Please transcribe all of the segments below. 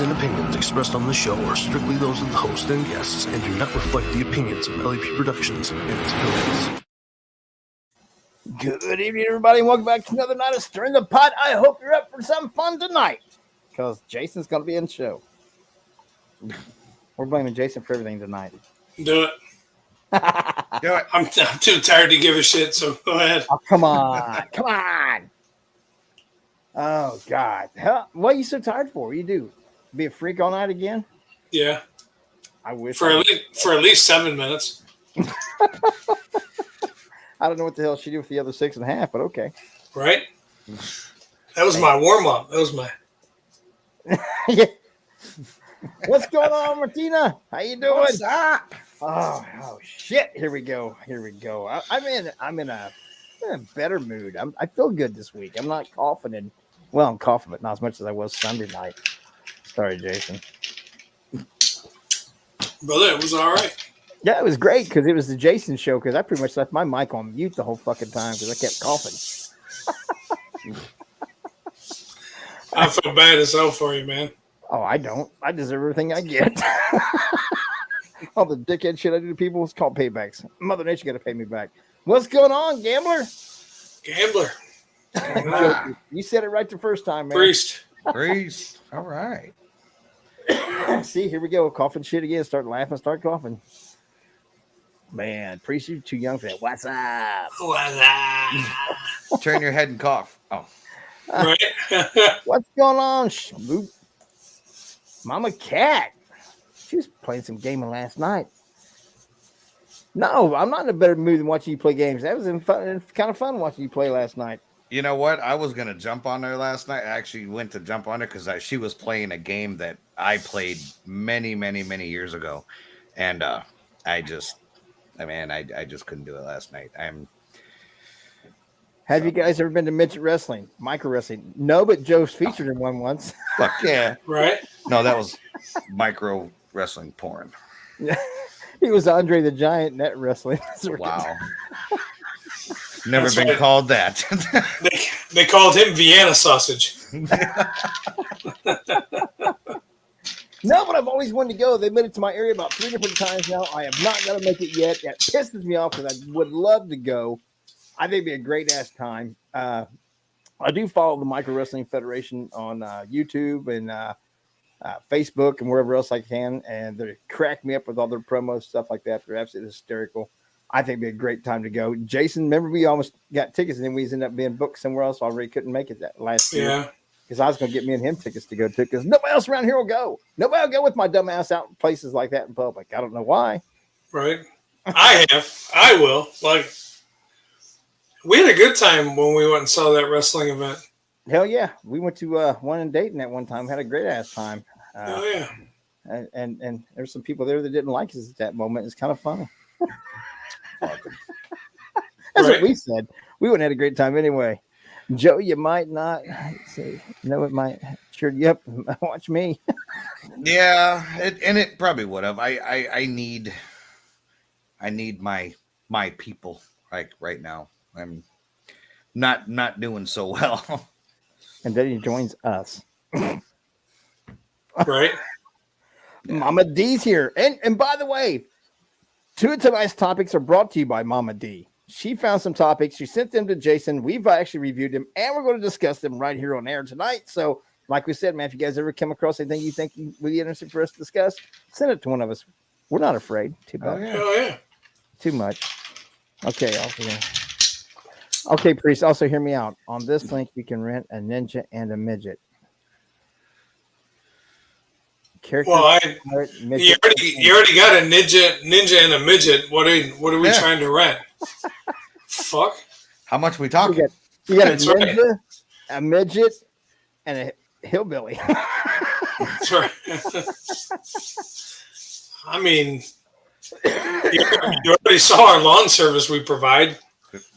views and opinions expressed on the show are strictly those of the host and guests and do not reflect the opinions of LEP Productions and its affiliates. Good evening, everybody, and welcome back to another night of Stirring the Pot. I hope you're up for some fun tonight, because Jason's going to be in the show. We're blaming Jason for everything tonight. Do it. Do it. I'm too tired to give a shit, so go ahead. Oh, come on. Come on. Oh, God. Hell, what are you so tired for? What do you do? Be a freak all night again? Yeah. I wish. For at least 7 minutes. I don't know what the hell she did with the other 6.5, but okay. Right? That was my warm-up. That was my... Yeah. What's going on, Martina? How you doing? What's up? Oh shit! Here we go. I'm in a better mood. I feel good this week. I'm not coughing I'm coughing, but not as much as I was Sunday night. Sorry, Jason. Brother, it was all right. Yeah, it was great because it was the Jason show. Because I pretty much left my mic on mute the whole fucking time because I kept coughing. I feel bad as hell for you, man. Oh, I don't. I deserve everything I get. All the dickhead shit I do to people is called paybacks. Mother Nature got to pay me back. What's going on, gambler? Gambler. You said it right the first time, man. Priest. All right. See, here we go. Coughing shit again. Start laughing, start coughing. Man, Priest, you're too young for that. What's up? Turn your head and cough. Oh. Right? What's going on, Schmoop? Mama Cat. She was playing some gaming last night. No, I'm not in a better mood than watching you play games. That was kind of fun watching you play last night. You know what? I was going to jump on her last night. I actually went to jump on her because she was playing a game that I played many, many, many years ago. And I just couldn't do it last night. Have you guys ever been to midget wrestling, micro wrestling? No, but Joe's featured in one once. Fuck yeah. Right? No, that was micro wrestling porn. He was Andre the Giant net wrestling. Wow. Never That's been right. called that. They called him Vienna sausage. No, but I've always wanted to go. They made it to my area about 3 different times now. I have not got to make it yet. That pisses me off because I would love to go. I think it'd be a great ass time. I do follow the Micro Wrestling Federation on YouTube and Facebook and wherever else I can, and they crack me up with all their promos, stuff like that. They're absolutely hysterical. I think it'd be a great time to go. Jason, remember we almost got tickets and then we ended up being booked somewhere else. I already couldn't make it that last year. Yeah. Because I was going to get me and him tickets to go to, because nobody else around here will go. Nobody will go with my dumb ass out in places like that in public. I don't know why. Right? I will. Like, we had a good time when we went and saw that wrestling event. Hell yeah. We went to one in Dayton at one time. Had a great ass time. Oh, yeah. And there's some people there that didn't like us at that moment. It's kind of funny. That's what we said. We wouldn't have had a great time anyway. Joe, you might not say no. It might cheer you up. Watch me. Yeah, it probably would have. I need my people like right now. I'm not doing so well. And then he joins us. Right? Mama D's here. And by the way, 2 of tonight's topics are brought to you by Mama D. She found some topics. She sent them to Jason. We've actually reviewed them, and we're going to discuss them right here on air tonight. So, like we said, man, if you guys ever come across anything you think would be interesting for us to discuss, send it to one of us. We're not afraid. Too much. Oh, yeah. Too much. Okay. Okay, Priest. Also, hear me out. On this link, you can rent a ninja and a midget. Well, you already got a ninja and a midget. What are we trying to rent? Fuck. How much we talking? You got a ninja, a midget, and a hillbilly. That's right. I mean, you already saw our lawn service we provide.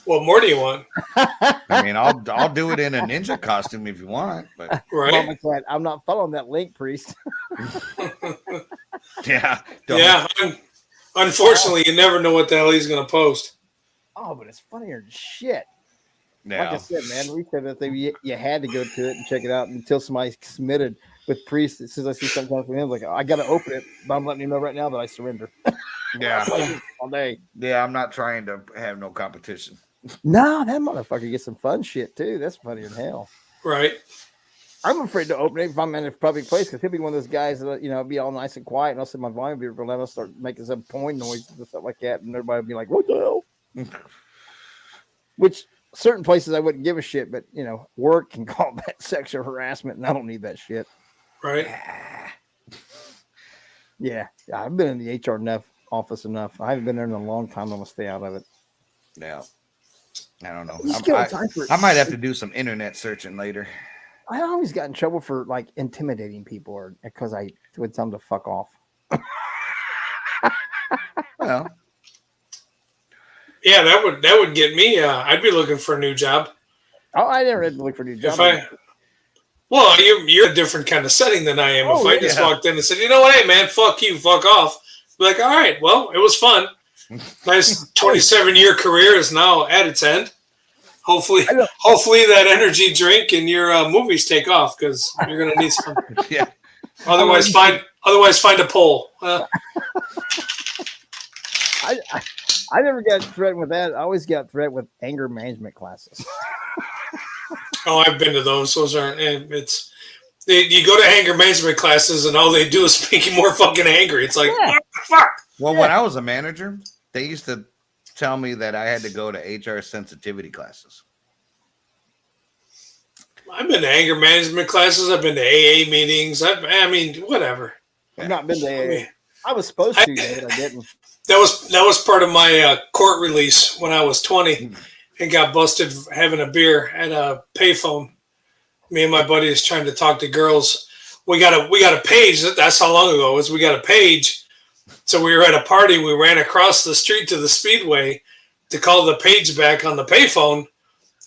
What more do you want? I mean, I'll do it in a ninja costume if you want, but right. I'm not following that link, Priest. Yeah. Unfortunately, you never know what the hell he's going to post. Oh, but it's funnier than shit. Yeah. Like I said, man, we said that you had to go to it and check it out until somebody submitted. with priests. As soon as I see sometimes with him, like I got to open it, but I'm letting you know right now that I surrender. Yeah, all day. Yeah, I'm not trying to have no competition. No, that motherfucker gets some fun shit too. That's funnier than hell. Right. I'm afraid to open it if I'm in a public place because he'll be one of those guys that be all nice and quiet, and I'll set my volume be real loud. I'll start making some porn noises and stuff like that, and everybody will be like, "What the hell?" Which certain places I wouldn't give a shit, but work can call that sexual harassment, and I don't need that shit. Right. Yeah, I've been in the HR office enough. I haven't been there in a long time. I'm gonna stay out of it. Yeah, I don't know. I might have to do some internet searching later. I always got in trouble for like intimidating people, or because I would tell them to fuck off. Well, yeah, that would get me. I'd be looking for a new job. Oh, I never had to look for a new job. Well, you're a different kind of setting than I am. If I just walked in and said, you know what, hey man, fuck you, fuck off, be like, all right, well, it was fun. Nice 27-year career is now at its end. Hopefully that energy drink and your movies take off because you're gonna need some. Yeah. Otherwise, find a pole. I never got threatened with that. I always got threatened with anger management classes. Oh, I've been to those. Those aren't. You go to anger management classes and all they do is make you more fucking angry. It's like, fuck. Well, when I was a manager, they used to tell me that I had to go to HR sensitivity classes. I've been to anger management classes. I've been to AA meetings. I mean, whatever. I've not been to AA. I was supposed to, but I didn't. That was part of my court release when I was 20 and got busted having a beer at a payphone. Me and my buddy is trying to talk to girls. We got a page. That's how long ago it was. We got a page. So we were at a party. We ran across the street to the Speedway to call the page back on the payphone.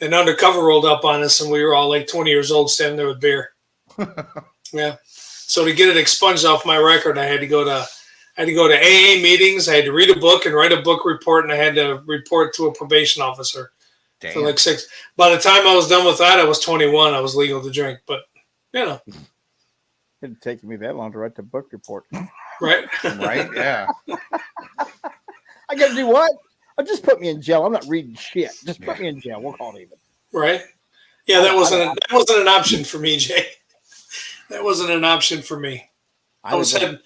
And undercover rolled up on us, and we were all like 20 years old standing there with beer. Yeah. So to get it expunged off my record, I had to go to AA meetings. I had to read a book and write a book report, and I had to report to a probation officer. Damn. For like 6. By the time I was done with that, I was 21. I was legal to drink, but It'd take me that long to write the book report. Right. Right. Yeah. I got to do what? Just put me in jail. I'm not reading shit. Just put me in jail. We'll call it even. Right. Yeah, that wasn't an option for me, Jay. That wasn't an option for me. I was heading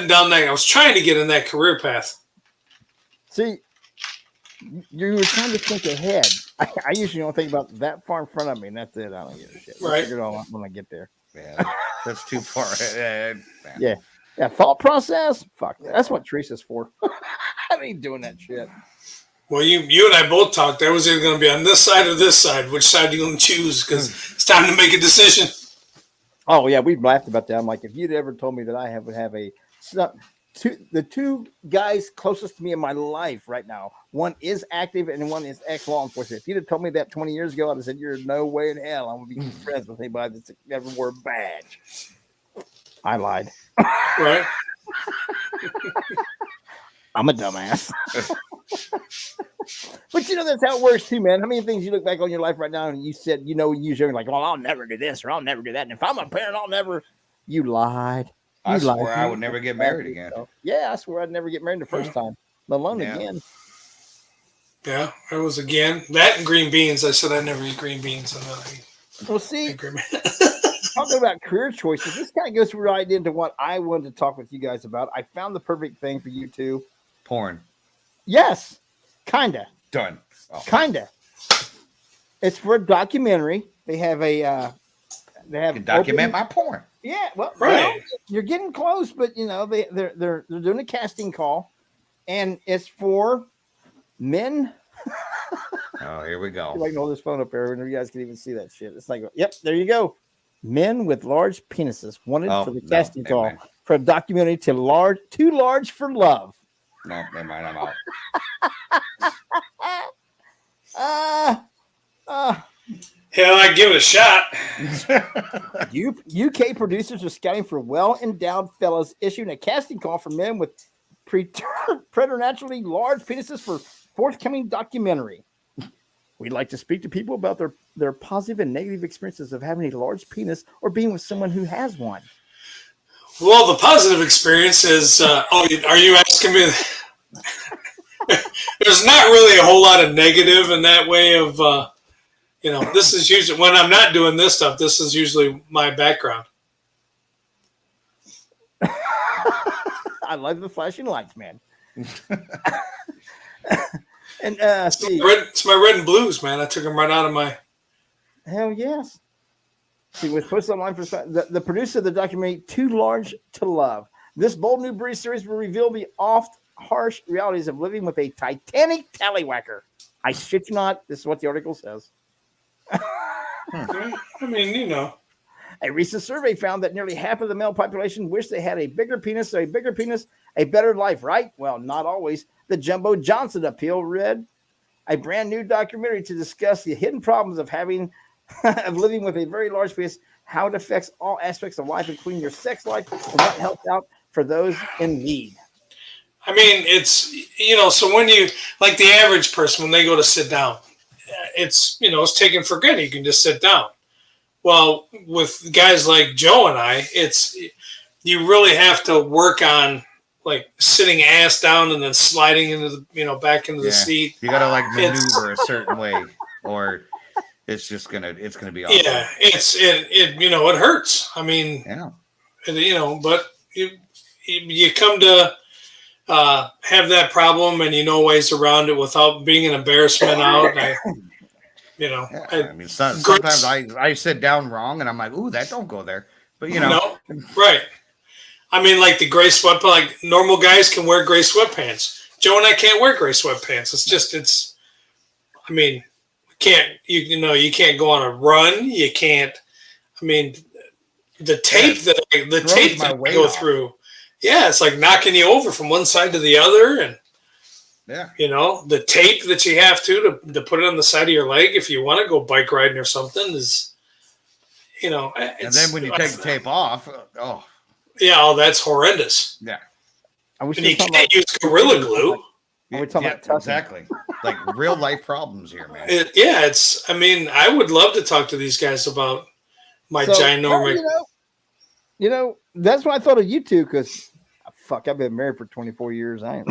down that. I was trying to get in that career path. See, you were trying to think ahead. I usually don't think about that far in front of me, and that's it. I don't give a shit. I'll figure it all out when I get there. Yeah, that's too far ahead. Yeah. Thought process. Fuck. That's what Teresa's for. I ain't doing that shit. Well, you and I both talked. I was either going to be on this side or this side. Which side are you going to choose? Because it's time to make a decision. Oh yeah, we laughed about that. I'm like, if you'd ever told me that I would have the two guys closest to me in my life right now, one is active and one is ex-law enforcement. If you'd have told me that 20 years ago, I'd have said, "You're no way in hell I'm gonna be friends with anybody that's ever wore a badge." I lied. Right. I'm a dumbass. But that's how it works too, man. How many things you look back on your life right now and you said, you're like, well, I'll never do this or I'll never do that. And if I'm a parent, I'll never. You lied. I swore I would never get married again. Yeah, I swore I'd never get married the first time, let alone again. Yeah, it was again. That and green beans. I said I'd never eat green beans. Well, see, talking about career choices, this kind of goes right into what I wanted to talk with you guys about. I found the perfect thing for you two. Porn. Yes, kinda. Done. Oh. Kinda. It's for a documentary. They have document my porn. Yeah, well, right. You're getting close, but they're doing a casting call, and it's for men. Oh, here we go. I can hold this phone up there, and you guys can even see that shit. It's like, yep, there you go. Men with large penises wanted for the casting call for a documentary too large for love. No, never mind. I'm out. Hell, I'd give it a shot. UK producers are scouting for well-endowed fellas, issuing a casting call for men with preternaturally large penises for forthcoming documentary. We'd like to speak to people about their positive and negative experiences of having a large penis or being with someone who has one. Well, the positive experience is, are you asking me? There's not really a whole lot of negative in that way of, this is usually, when I'm not doing this stuff, this is usually my background. I love the flashing lights, man. And it's my red and blues, man. I took them right out of my. Hell yes. See, with posted online for the producer of the documentary Too Large to Love. This bold new British series will reveal the oft harsh realities of living with a Titanic tallywhacker. I shit you not. This is what the article says. I mean, A recent survey found that nearly half of the male population wish they had a bigger penis, so a bigger penis, a better life, right? Well, not always. The Jumbo Johnson appeal read a brand new documentary to discuss the hidden problems of living with a very large penis, how it affects all aspects of life, including your sex life, and what helps out for those in need. I mean, it's, so when you, like the average person, when they go to sit down, it's, it's taken for granted. You can just sit down. Well, with guys like Joe and I, you really have to work on like sitting ass down and then sliding into the, back into the seat. You got to like maneuver a certain way, or it's gonna be awful. Yeah, it hurts. I mean, but you come to have that problem, and ways around it without being an embarrassment out. Sometimes I sit down wrong, and I'm like, "Ooh, that don't go there." But right. I mean, like the gray sweatpants. Like normal guys can wear gray sweatpants. Joe and I can't wear gray sweatpants. I mean, you can't go on a run. You can't. I mean, the tape that I go through. Yeah, it's like knocking you over from one side to the other, and the tape that you have to put it on the side of your leg if you want to go bike riding or something is, and then when you take the tape off, that's horrendous. Yeah, and you can't use Gorilla Glue. Exactly. Like real life problems here, man. I would love to talk to these guys about my ginormous. That's what I thought of you two, because I've been married for 24 years. I ain't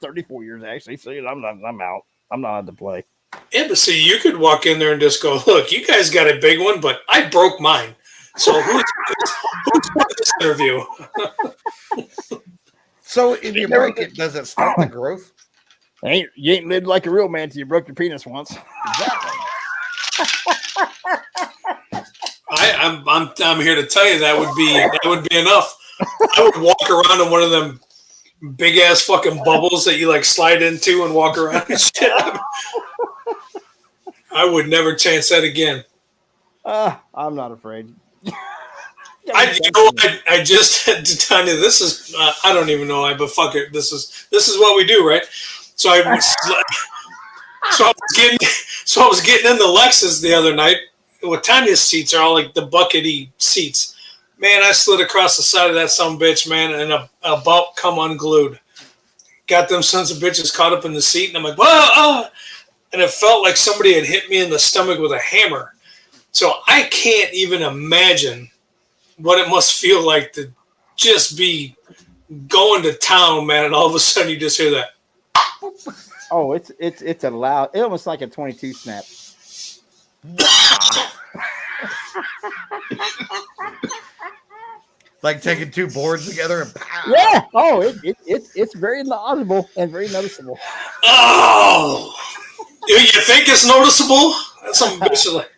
34 years actually. So I'm out. I'm not on to play. Yeah, but see, you could walk in there and just go, "Look, you guys got a big one, but I broke mine. So who's this interview?" So if you break it, does it stop the growth? You ain't lived like a real man till you broke your penis once. Exactly. I'm here to tell you that would be enough. I would walk around in one of them big ass fucking bubbles that you like slide into and walk around and shit. I would never chance that again. I'm not afraid. I just had to tell you, this is I don't even know why, but fuck it. This is what we do, right? So I was getting in the Lexus the other night. Well, Tanya's seats are all like the buckety seats. Man, I slid across the side of that sumbitch, man, and a belt come unglued. Got them sons of bitches caught up in the seat, and I'm like, whoa! And it felt like somebody had hit me in the stomach with a hammer. So I can't even imagine what it must feel like to just be going to town, man, and all of a sudden you just hear that. Oh, it's a loud. It's almost like a 22 snap. Like taking two boards together and pow. Yeah. Oh, it's very audible and very noticeable. Oh, you think it's noticeable? That's some bitch like.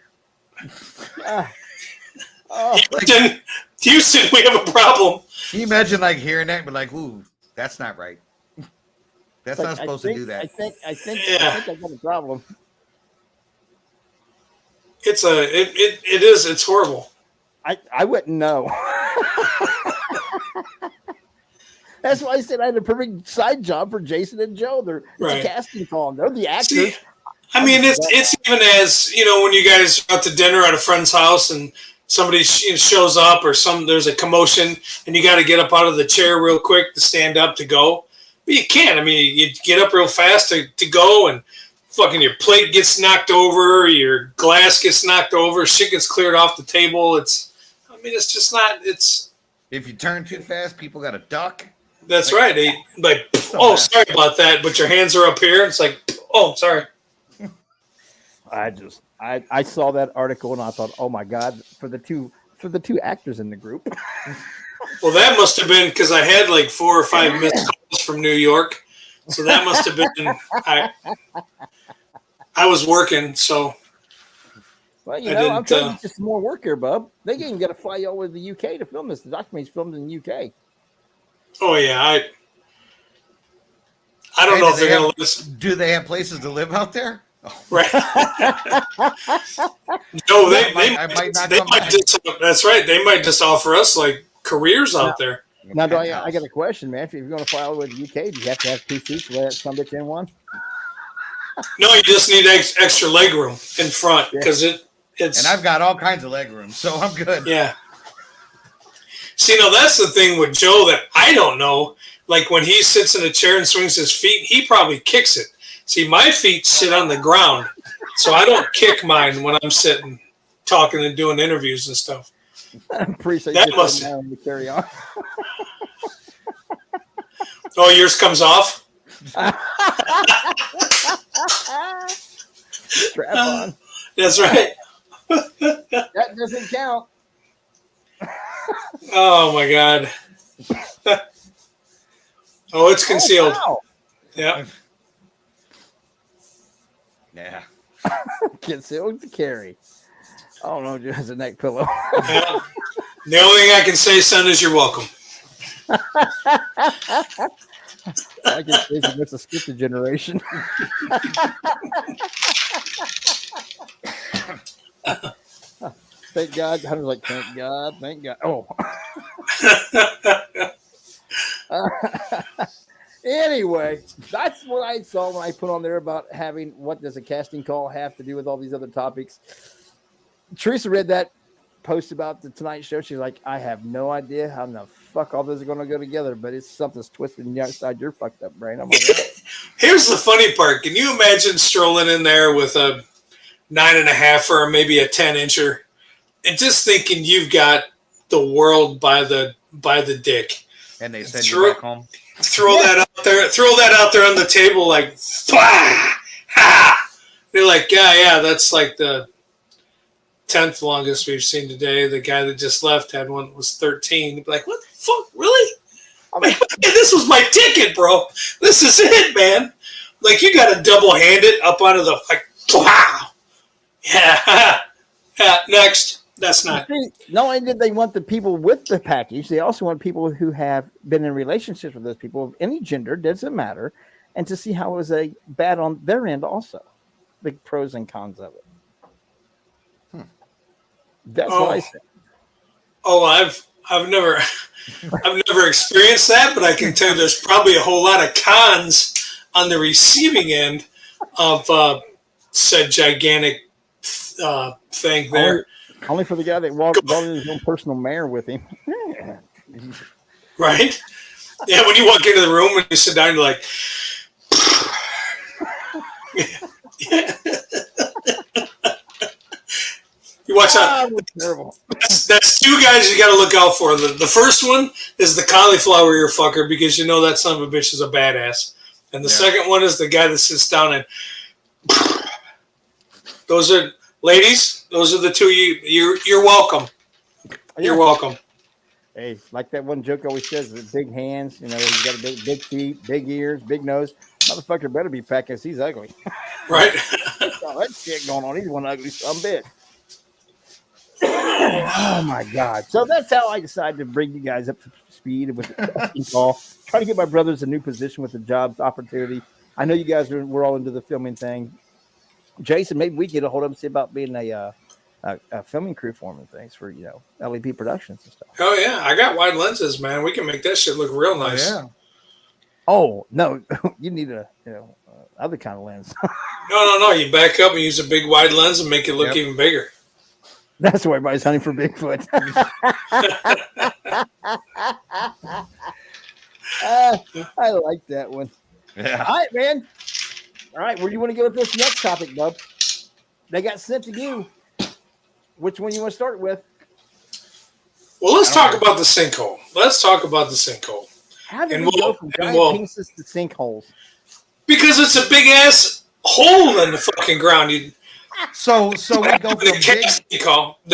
Houston, we have a problem. Can you imagine like hearing that, but like, ooh, that's not right. That's not supposed to do that. I think I got a problem. It's horrible. I wouldn't know. That's why I said I had a perfect side job for Jason and Joe. They're a casting call. They're the actors. See, I mean, it's even as, when you guys are out to dinner at a friend's house and somebody shows up or there's a commotion and you got to get up out of the chair real quick to stand up to go. But you can't. I mean, you get up real fast to go, and fucking your plate gets knocked over, your glass gets knocked over, shit gets cleared off the table. It's just not. It's If you turn too fast, people got to duck. that's right. Oh, sorry about that, but your hands are up here. It's like, oh, sorry. I saw that article and I thought, oh my god, for the two actors in the group. Well, that must have been because I had like 4 or 5 missed calls from New York, so that must have been I was working, so. Well, I'm telling you, just more work here, bub. They ain't got to fly you all over the UK to film this. The documentary's filmed in the UK. Oh yeah, I don't know if they're gonna let us. Do they have places to live out there? Oh. Right. No, they might just. That's right. They might just offer us like careers out there. Now, I got a question, man. If you're going to fly all the way to the UK, do you have to have 2 seats to let that some bitch in one? No, you just need extra leg room in front because it's. And I've got all kinds of leg room, so I'm good. Yeah. See, now that's the thing with Joe that I don't know. Like when he sits in a chair and swings his feet, he probably kicks it. See, my feet sit on the ground, so I don't kick mine when I'm sitting, talking and doing interviews and stuff. I'm pretty sure that you must to carry on. Oh, yours comes off. Strap on. That's right. That doesn't count. Oh my god. Oh, it's concealed. Oh, wow. Yeah. Yeah. Concealed to carry. Oh no, just a neck pillow. Yeah. The only thing I can say, son, is you're welcome. I guess it's a scripted generation. Thank God. Hunter's like, thank God. Oh. Anyway, that's what I saw when I put on there about having what does a casting call have to do with all these other topics. Teresa read that post about the Tonight Show. She's like, I have no idea how in the fuck all those are going to go together, but it's something's twisted inside your fucked up brain. I'm like, here's the funny part. Can you imagine strolling in there with a 9.5 or maybe a 10-incher and just thinking you've got the world by the dick? And they send you back home. Throw that out there. Throw that out there on the table, like, ha! They're like, yeah, that's like the 10th longest we've seen today. The guy that just left had one that was 13. They'd be like, what the fuck, really? I'm like, this was my ticket, bro. This is it, man. Like, you got to double hand it up onto the like, wow. Yeah, next. That's not. Not only did they want the people with the package, they also want people who have been in relationships with those people of any gender, doesn't matter, and to see how it was a bad on their end also. The pros and cons of it. That's what I said. Oh, I've never experienced that, but I can tell you there's probably a whole lot of cons on the receiving end of said gigantic thing there. Only for the guy that walked in his own personal mare with him. Right? Yeah, when you walk into the room and you sit down, you're like, yeah. You watch out. Terrible. That's 2 guys you got to look out for. The first one is the cauliflower ear fucker because you know that son of a bitch is a badass. And the second one is the guy that sits down and those are ladies. Those are the 2 you're welcome. You're welcome. Hey, like that one joke always says, the big hands, he's got a big feet, big ears, big nose. Motherfucker better be fat because he's ugly. Right. Oh, that shit going on. He's one ugly son of a bitch. Oh my God. So that's how I decided to bring you guys up to speed with the casting call. Trying to get my brothers a new position with the job opportunity. I know you guys we're all into the filming thing. Jason, maybe we get a hold of him, see about being a filming crew for him and things for, LEP Productions and stuff. Oh, yeah. I got wide lenses, man. We can make that shit look real nice. Oh, yeah. Oh, no. You need a, other kind of lens. No. You back up and use a big wide lens and make it look even bigger. That's why everybody's hunting for Bigfoot. I like that one. Yeah. All right, man. All right, where do you want to go with this next topic, bub? They got sent to you. Which one you want to start with? Well, let's talk about the sinkhole. Let's talk about the sinkhole. How did we go from giant penises to sinkholes? Because it's a big ass hole in the fucking ground. So we go from the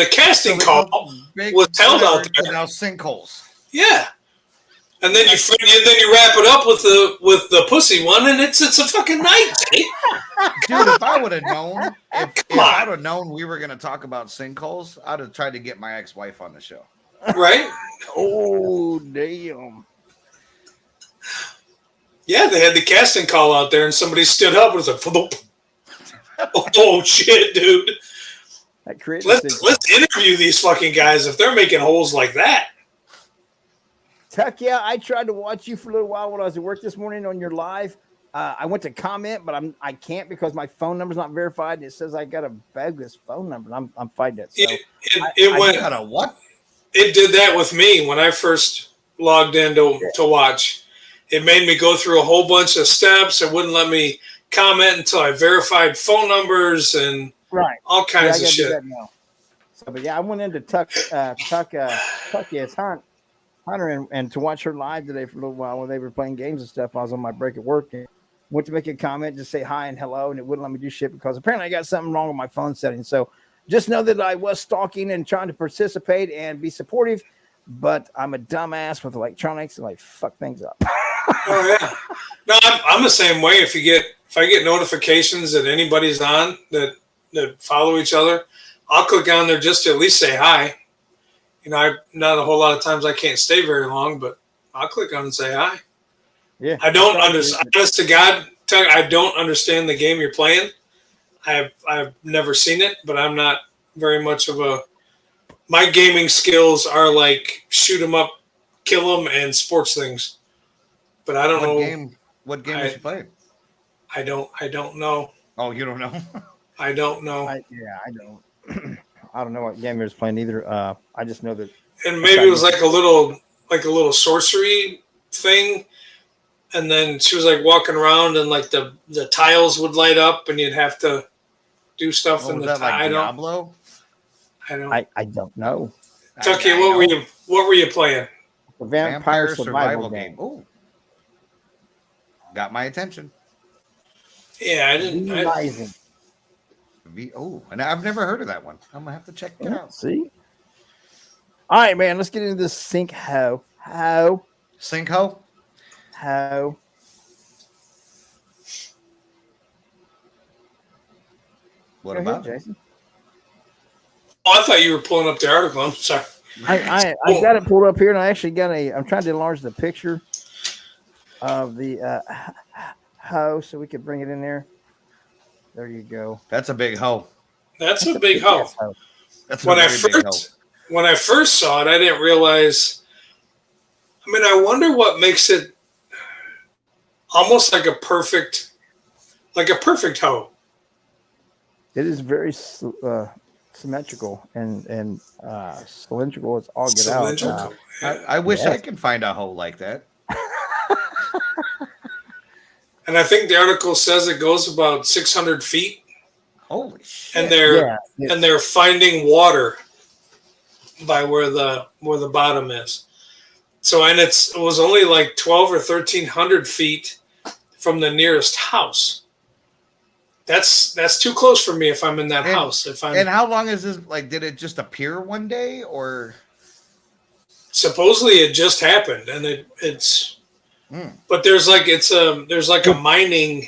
casting call was held out there. Now sinkholes. Yeah. And then you wrap it up with the pussy one, and it's a fucking night, eh? Dude, if I would have known, if I would have known we were going to talk about sinkholes, I'd have tried to get my ex-wife on the show. Right? Oh, damn. Yeah, they had the casting call out there, and somebody stood up and was like, "Oh shit, dude! Let's interview these fucking guys if they're making holes like that." Tuck, yeah, I tried to watch you for a little while when I was at work this morning on your live. I went to comment, but I can't because my phone number's not verified. And it says I got a bogus phone number, and I'm fighting it. So it went. Got a what? It did that with me when I first logged in to watch. It made me go through a whole bunch of steps. It wouldn't let me comment until I verified phone numbers and all kinds of shit. So, but yeah, I went into Tuck Hunter and to watch her live today for a little while when they were playing games and stuff. I was on my break at work and went to make a comment, just say hi and hello, and it wouldn't let me do shit because apparently I got something wrong with my phone settings. So just know that I was stalking and trying to participate and be supportive, but I'm a dumbass with electronics and I fuck things up. Oh yeah, no, I'm the same way. If I get notifications that anybody's on that follow each other, I'll click on there just to at least say hi. You know, not a whole lot of times I can't stay very long, but I'll click on and say hi. Yeah, I don't understand. Honest to God, I don't understand the game you're playing. I've never seen it, but I'm not very much of a. My gaming skills are like shoot 'em up, kill 'em, and sports things. But I don't know what game did you play? I don't know. Oh, you don't know? I don't know. I don't. I don't know what game he was playing either. I just know that. And maybe it was like a little sorcery thing, and then she was like walking around, and like the tiles would light up, and you'd have to do stuff in the tile. Like Diablo? I don't know. Tucky, what were you playing? The vampire survival game. Oh, got my attention. Yeah, I didn't. Amazing. And I've never heard of that one. I'm gonna have to check it out. See. All right, man. Let's get into this sinkhole. Sinkhole. What about Jason? Oh, I thought you were pulling up the article. I'm sorry. I got it pulled up here, and I actually got I'm trying to enlarge the picture of the hoe so we could bring it in there. There you go. That's a big hoe. That's a big hoe. That's when I first saw it, I didn't realize. I mean, I wonder what makes it almost like a perfect hoe. It is very symmetrical and cylindrical. It's all get out. I wish I could find a hoe like that. And I think the article says it goes about 600 feet. Holy shit! And they're finding water by where the bottom is. So it was only like 12 or 1,300 feet from the nearest house. That's too close for me if I'm in that house. And how long is this? Like, did it just appear one day, or supposedly it just happened, and it's. But there's like a mining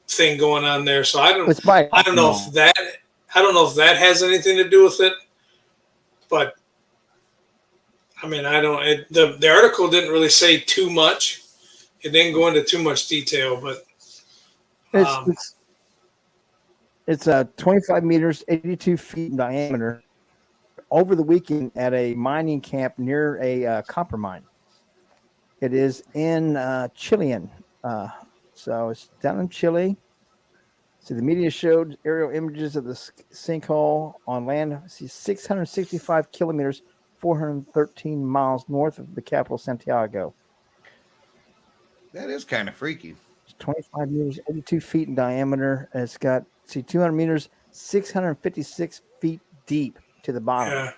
thing going on there, so I don't know if that has anything to do with it. But I mean, the article didn't really say too much. It didn't go into too much detail, but it's 25 meters, 82 feet in diameter. Over the weekend at a mining camp near a copper mine. It is in Chilean. So it's down in Chile. So the media showed aerial images of the sinkhole on land. See 665 kilometers, 413 miles north of the capital, Santiago. That is kind of freaky. 25 meters, 82 feet in diameter. And it's got, 200 meters, 656 feet deep to the bottom. Yeah.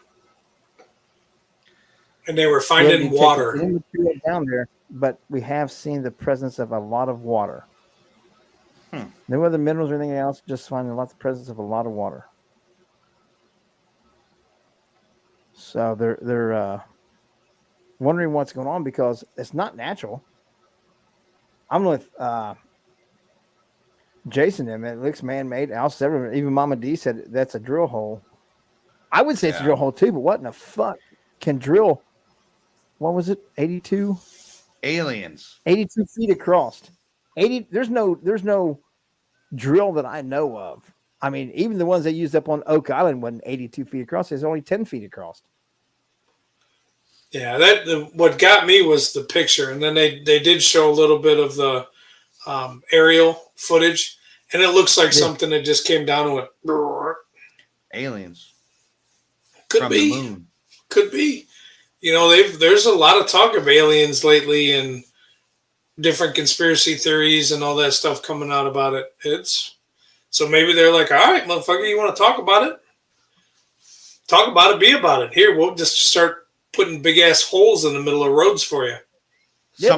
And they were We haven't finding detected water. any material down there, but we have seen the presence of a lot of water. No other minerals or anything else, just finding lots of presence of a lot of water. So they're wondering what's going on because it's not natural. I'm with Jason. I mean, it looks man-made. Al Severman, even Mama D said that's a drill hole. I would say it's a drill hole too, but what in the fuck can drill? What was it? 82? Aliens. 82 feet across. 80. There's no drill that I know of. I mean, even the ones they used up on Oak Island wasn't 82 feet across. It's only 10 feet across. Yeah, what got me was the picture, and then they did show a little bit of the aerial footage, and it looks like something that just came down and went. Brrr. Aliens. Could from be. the moon. Could be. You know, there's a lot of talk of aliens lately and different conspiracy theories and all that stuff coming out about it. So maybe they're like, all right, motherfucker, you want to talk about it? Talk about it, be about it. Here, we'll just start putting big ass holes in the middle of roads for you. Yeah,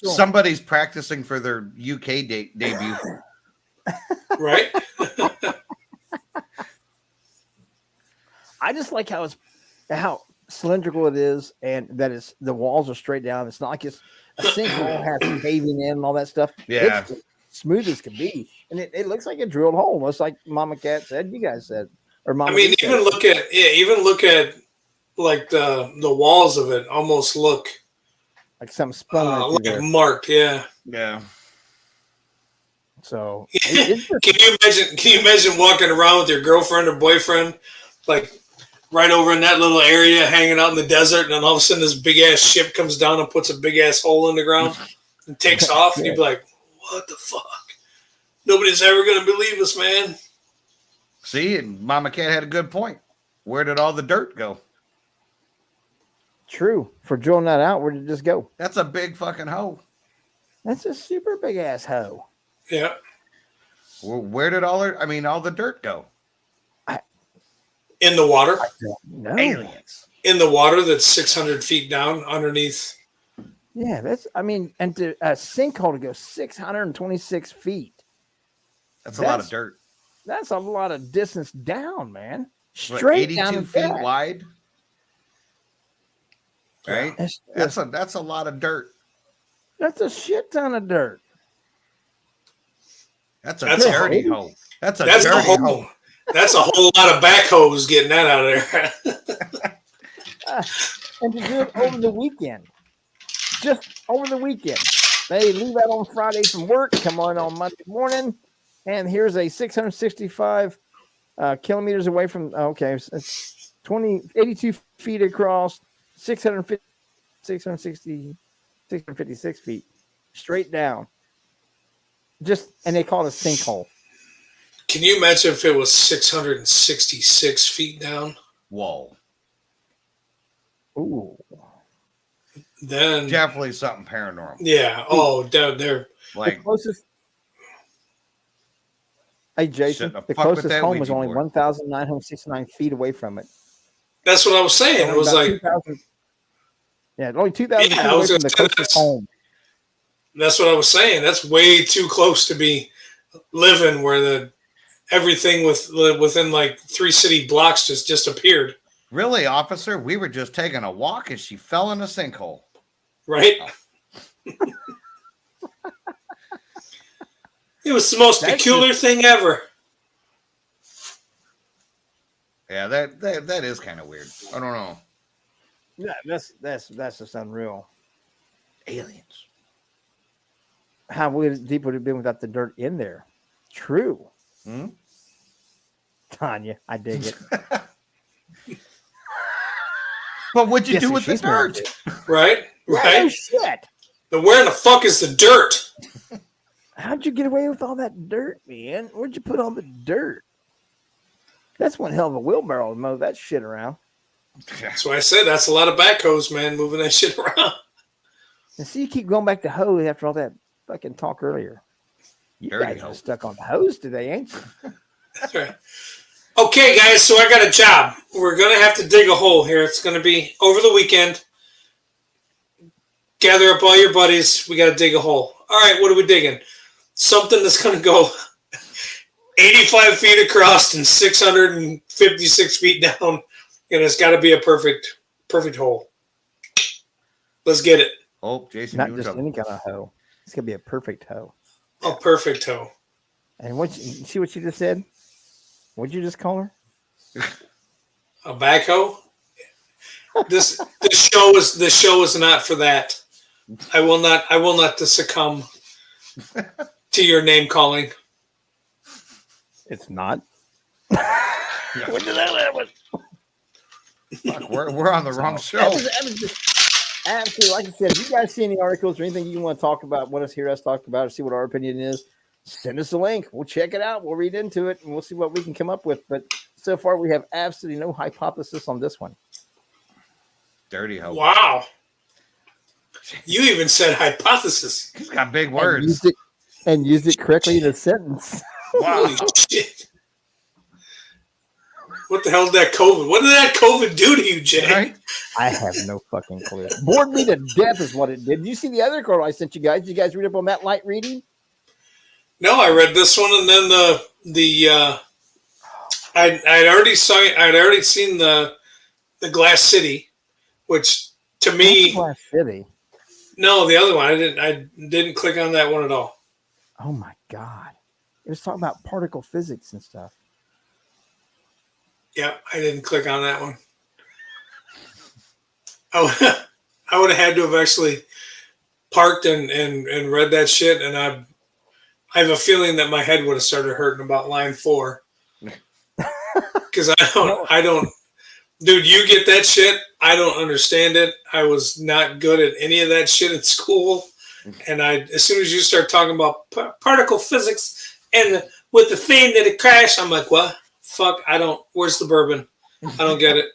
somebody's practicing for their UK debut. Right? I just like how cylindrical it is, and that is the walls are straight down. It's not like it's a sinkhole has paving in and all that stuff. Yeah, it's smooth as can be, and it looks like a drilled hole, just like Mama Cat said. You guys said, or Mama. I mean, even look at like the walls of it almost look like something spun like there. Marked. Yeah. So can you imagine walking around with your girlfriend or boyfriend, like right over in that little area, hanging out in the desert, and then all of a sudden this big ass ship comes down and puts a big ass hole in the ground and takes off, and you'd be like, "What the fuck? Nobody's ever gonna believe us, man." See, and Mama Cat had a good point. Where did all the dirt go? True. For drilling that out, where did it just go? That's a big fucking hole. That's a super big ass hoe. Yeah. Well, where did all the dirt go? In the water. No. Aliens. In the water that's 600 feet down underneath. Yeah, and to a sinkhole to go 626 feet. That's a lot of dirt. That's a lot of distance down, man. Straight 82 feet wide. Right? That's a lot of dirt. That's a shit ton of dirt. That's a dirty hole. That's a dirty hole. That's a whole lot of backhoes getting that out of there. And to do it over the weekend. Just over the weekend. They leave out on Friday from work, come on Monday morning, and here's a 665 kilometers away from, it's 82 feet across, 656 feet, straight down. And they call it a sinkhole. Can you imagine if it was 666 feet down? Whoa. Ooh. Then definitely something paranormal. Yeah. Oh, they're like the closest. Hey, Jason, the closest home was only 1,969 feet away from it. That's what I was saying. It was like 2,000. Yeah, only 2,000 feet away from the closest home. That's what I was saying. That's way too close to be living where everything within like 3 city blocks just disappeared. Really, officer? We were just taking a walk and she fell in a sinkhole. Right? It was the most peculiar thing ever. Yeah, that is kind of weird. I don't know. Yeah, that's just unreal. Aliens. How deep would it have been without the dirt in there? True. Tanya, I dig it. But what'd you do with the dirt? Right? Right? Oh, shit. But where in the fuck is the dirt? How'd you get away with all that dirt, man? Where'd you put all the dirt? That's one hell of a wheelbarrow to mow that shit around. That's why I said that's a lot of backhoes, man, moving that shit around. And see, you keep going back to hoe after all that fucking talk earlier. You Dirty guys hoe. are stuck on the hose today, ain't you? That's right. Okay, guys, so I got a job. We're going to have to dig a hole here. It's going to be over the weekend. Gather up all your buddies. We got to dig a hole. All right, what are we digging? Something that's going to go 85 feet across and 656 feet down. And it's got to be a perfect hole. Let's get it. Oh, Jason, Not you in just trouble. any kind of hoe. It's gonna be a perfect hoe. A perfect hoe. And see what you just said? What'd you just call her? A backhoe? This show is not for that. I will not succumb to your name calling. It's not. What did that happen? Fuck, we're on the wrong show. Absolutely, like I said, if you guys see any articles or anything you want to talk about, want to hear us talk about, or see what our opinion is, send us a link. We'll check it out. We'll read into it, and we'll see what we can come up with. But so far, we have absolutely no hypothesis on this one. Dirty hoe. Wow. You even said hypothesis. He's got big words. And used it correctly in a sentence. Wow. Holy shit. What the hell did that COVID? What did that COVID do to you, Jay? Right? I have no fucking clue. Bored me to death is what it did. Did you see the other article I sent you guys? Did you guys read up on that light reading? No, I read this one, and then I'd already seen the Glass City, which to me, Glass City. no, the other one I didn't click on that one at all. Oh my god! It was talking about particle physics and stuff. Yeah, I didn't click on that one. I would have had to have actually parked and read that shit, and I have a feeling that my head would have started hurting about line 4. Because I don't, dude, you get that shit. I don't understand it. I was not good at any of that shit in school. And as soon as you start talking about particle physics and with the thing that it crashed, I'm like, what? Fuck, where's the bourbon? I don't get it.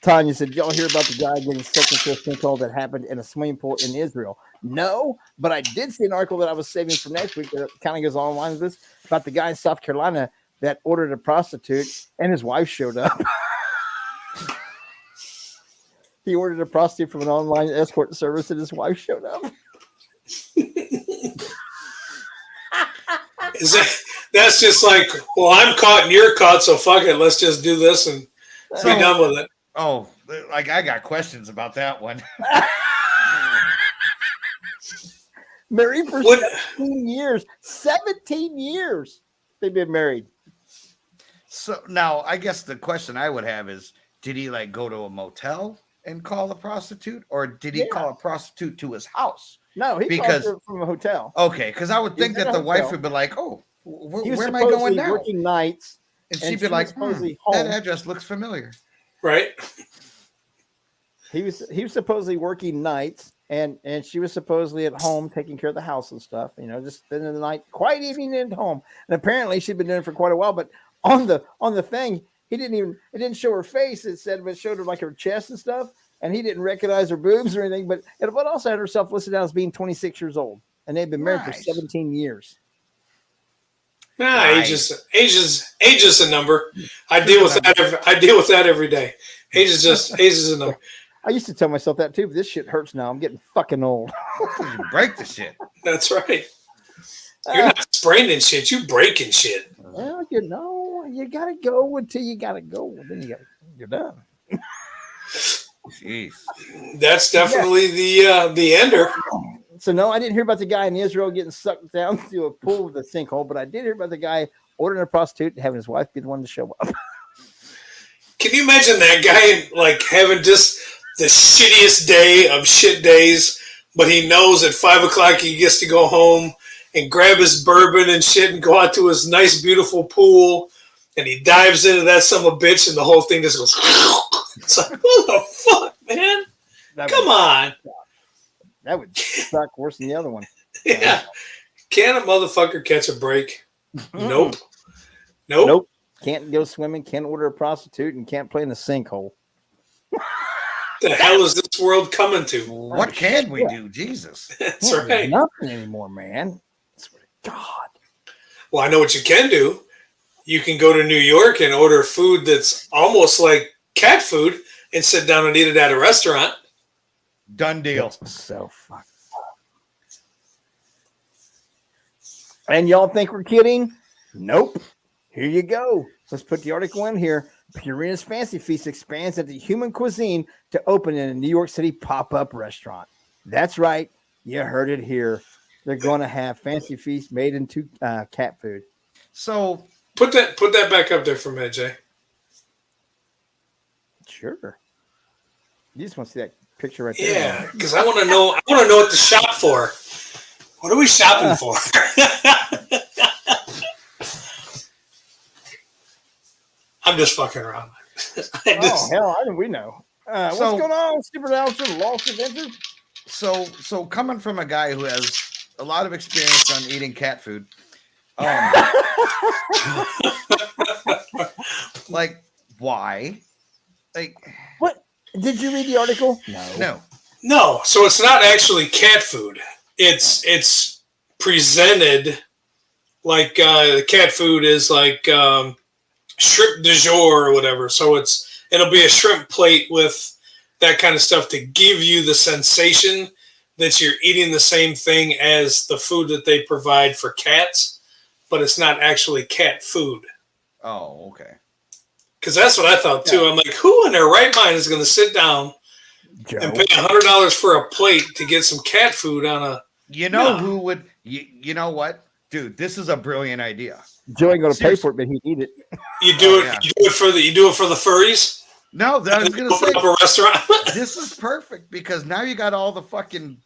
Tanya said, y'all hear about the guy getting stuck into a sinkhole that happened in a swimming pool in Israel? No, but I did see an article that I was saving for next week that kind of goes online with this about the guy in South Carolina that ordered a prostitute and his wife showed up. He ordered a prostitute from an online escort service and his wife showed up. That's just like, well, I'm caught and you're caught, so fuck it. Let's just do this and be done with it. Oh, like I got questions about that one. Married for 17 years. 17 years they've been married. So now I guess the question I would have is, did he like go to a motel and call a prostitute, or did he call a prostitute to his house? No, he called her from a hotel. Okay, because I would think that the wife would be like, oh, where am I going now? Working nights. And she'd be like, that address looks familiar. Right. He was supposedly working nights, and she was supposedly at home taking care of the house and stuff, just spending the night, quiet evening at home. And apparently she'd been doing it for quite a while, but on the thing, it didn't show her face. It showed her like her chest and stuff, and he didn't recognize her boobs or anything, but also had herself listed down as being 26 years old, and they'd been married for 17 years. Nah, age is a number. I deal with that every day. Age is a number. I used to tell myself that too, but this shit hurts now. I'm getting fucking old. You break the shit. That's right. You're not spraining shit. You're breaking shit. Well, you gotta go until you gotta go. Then you're done. Jeez. That's definitely the ender. So no, I didn't hear about the guy in Israel getting sucked down to a pool with a sinkhole, but I did hear about the guy ordering a prostitute and having his wife be the one to show up. Can you imagine that guy like having just the shittiest day of shit days, but he knows at 5:00 he gets to go home and grab his bourbon and shit and go out to his nice, beautiful pool, and he dives into that son of a bitch, and the whole thing just goes. It's like, what the fuck, man? Come on. That would suck worse than the other one. Yeah. Can a motherfucker catch a break? Nope. Can't go swimming, can't order a prostitute, and can't play in the sinkhole. The hell is this world coming to? What can we do? Jesus. That's Can't do right. nothing anymore, man. I swear to God. Well, I know what you can do. You can go to New York and order food that's almost like cat food and sit down and eat it at a restaurant. Done deal. So fuck. And y'all think we're kidding? Nope. Here you go. Let's put the article in here. Purina's Fancy Feast expands into human cuisine to open in a New York City pop-up restaurant. That's right. You heard it here. They're going to have Fancy Feast made into cat food. So Put that back up there for a minute, Jay. Sure. You just want to see that picture right there. Yeah, because I want to know. I want to know what to shop for. What are we shopping for? I'm just fucking around. Hell, how do we know? What's going on, Stupid Alistair? Lost Adventures? So coming from a guy who has a lot of experience on eating cat food, like why? Like what? Did you read the article? No. So it's not actually cat food. It's presented like cat food is like shrimp du jour or whatever. So it'll be a shrimp plate with that kind of stuff to give you the sensation that you're eating the same thing as the food that they provide for cats, but it's not actually cat food. Oh, okay. Because that's what I thought too. Yeah. I'm like, who in their right mind is going to sit down and pay $100 for a plate to get some cat food on a? You know who would? You know what, dude? This is a brilliant idea. Joe ain't going to pay for it, but he'd eat it. You do it. Yeah. You do it for the furries. No, I was going to say up a restaurant. This is perfect because now you got all the fucking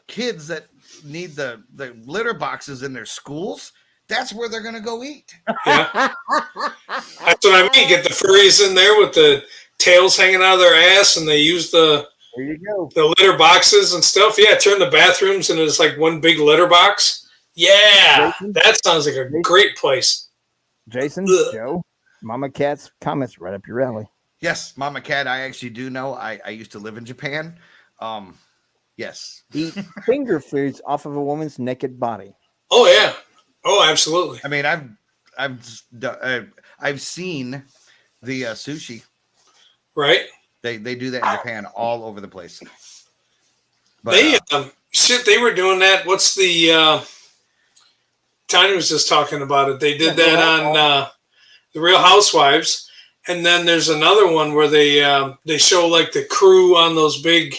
kids that need the litter boxes in their schools. That's where they're going to go eat. Yeah. That's what I mean. Get the furries in there with the tails hanging out of their ass, and they use the litter boxes and stuff. Yeah, turn the bathrooms into it's like one big litter box. Yeah, Jason? That sounds like a great place. Jason, Joe, Mama Cat's comments right up your alley. Yes, Mama Cat, I actually do know. I used to live in Japan. Yes. Eat finger foods off of a woman's naked body. Oh, yeah. Oh, absolutely. I mean, I've seen the sushi. Right. They do that in Japan all over the place. But, they were doing that. What's the Tiny was just talking about it. They did that on the Real Housewives, and then there's another one where they show like the crew on those big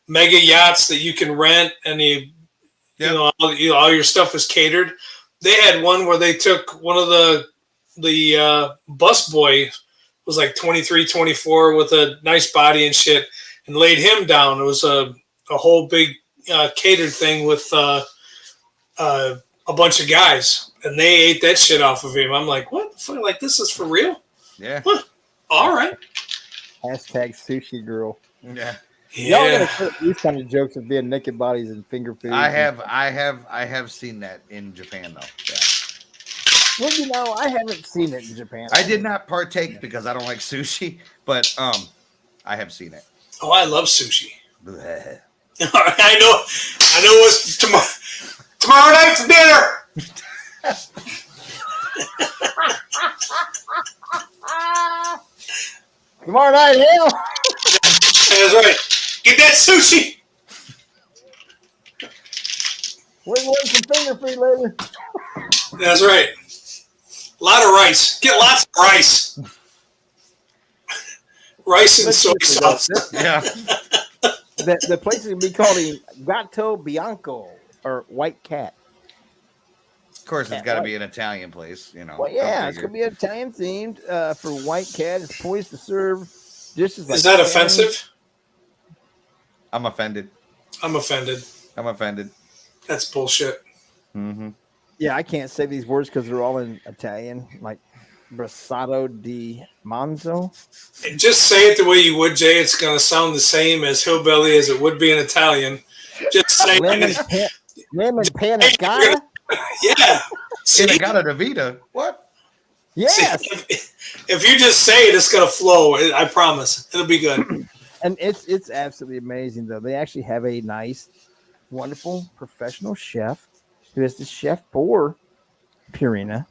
mega yachts that you can rent, and you know all your stuff is catered. They had one where they took one of the bus boy was like 23, 24 with a nice body and shit, and laid him down. It was a whole big catered thing with a bunch of guys, and they ate that shit off of him. I'm like, what the fuck? Like, this is for real? Yeah. Huh. All right. Hashtag sushi girl. Yeah. Y'all gotta put these kind of jokes of being naked bodies and finger food. I have seen that in Japan though. Yeah. Well, you know, I haven't seen it in Japan. I did not partake because I don't like sushi, but I have seen it. Oh, I love sushi. Bleh. I know what's tomorrow night for dinner. Tomorrow night, hell. That's right. Get that sushi. We're going some finger food later. That's right. A lot of rice. Get lots of rice. Rice and soy sauce. Yeah. The place is going to be called a Gatto Bianco, or White Cat. Of course, it's got to be an Italian place, you know. Well, yeah, it's going to be Italian themed for White Cat. It's poised to serve dishes like. Is that offensive? I'm offended. I'm offended. That's bullshit. Mm-hmm. Yeah, I can't say these words because they're all in Italian, like Brassato di Manzo. Just say it the way you would, Jay. It's going to sound the same as hillbilly as it would be in Italian. Just say lemon panna cotta. Yeah. Inagata da Vita. What? Yes. See, if you just say it, it's going to flow. I promise. It'll be good. And it's absolutely amazing though. They actually have a nice, wonderful professional chef who is the chef for Purina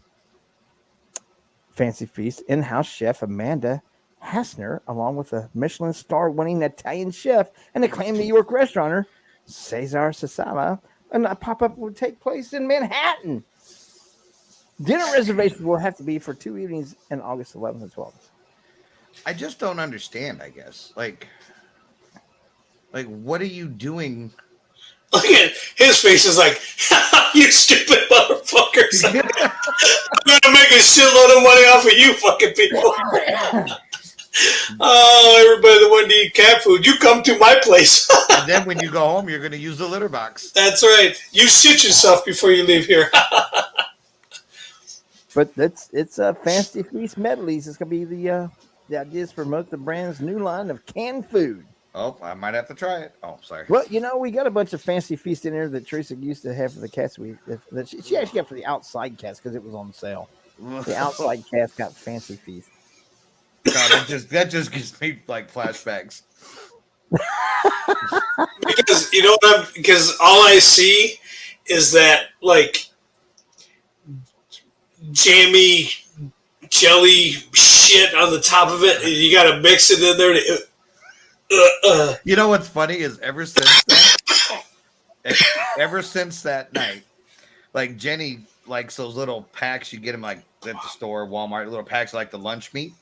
Fancy Feast, in-house chef Amanda Hassner, along with a Michelin star-winning Italian chef and acclaimed New York restaurateur Cesar Sasala. And a pop-up will take place in Manhattan. Dinner reservations will have to be for 2 evenings in August 11th and 12th. I just don't understand, I guess. Like what are you doing? Look at his face is like, you stupid motherfuckers. I'm gonna make a shitload of money off of you fucking people. Oh, everybody that wanted to eat cat food, you come to my place. And then when you go home, you're gonna use the litter box. That's right. You shit yourself before you leave here. But it's a Fancy Feast medleys. It's gonna be the ideas to promote the brand's new line of canned food. Oh, I might have to try it. Oh, sorry. Well, we got a bunch of Fancy Feast in there that Teresa used to have for the cats. That she actually got for the outside cats because it was on sale. The outside cats got Fancy Feast. God, that just gives me like flashbacks. Because you know what? Because all I see is that like jammy jelly shit on the top of it, and you got to mix it in there. You know what's funny is ever since that night, like Jenny likes those little packs you get them like at the store, Walmart, little packs like the lunch meat,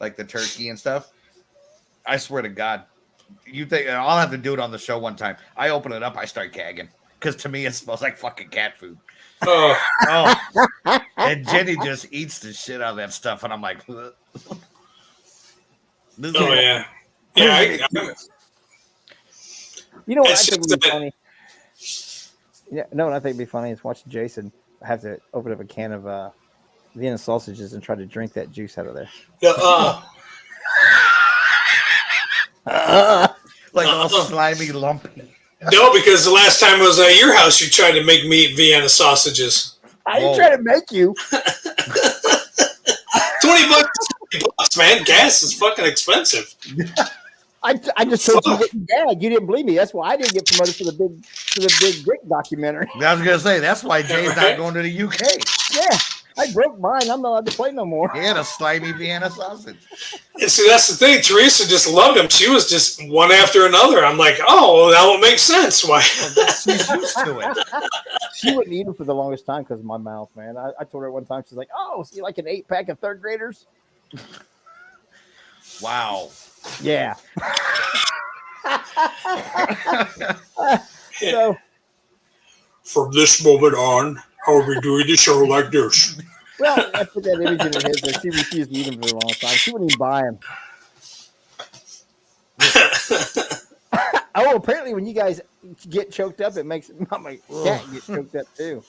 like the turkey and stuff. I swear to God, you think I'll have to do it on the show one time. I open it up, I start gagging because to me it smells like fucking cat food. Oh, and Jenny just eats the shit out of that stuff, and I'm like, oh yeah. Yeah, you know what I think would be funny? Yeah, no, what I think would be funny is watching Jason have to open up a can of Vienna sausages and try to drink that juice out of there. Like all slimy, lumpy. No, because the last time I was at your house, you tried to make me eat Vienna sausages. I didn't try to make you. $20, man. Gas is fucking expensive. I just told you didn't gag. You didn't believe me. That's why I didn't get promoted for the big Brick documentary. I was gonna say that's why Jay's not going to the UK. Yeah, I broke mine. I'm not allowed to play no more. He had a slimy Vienna sausage. And see, that's the thing. Teresa just loved him. She was just one after another. I'm like, oh, well, that will make sense. Why? She's used to it. She wouldn't eat them for the longest time because of my mouth, man. I told her one time, she's like, oh, so you like an 8-pack of third graders? Wow. Yeah. So, from this moment on, I'll be doing the show like this. Well, I put that image in her head that she refused to eat them for a long time. She wouldn't even buy them. Oh, apparently when you guys get choked up, it makes my cat get choked up too.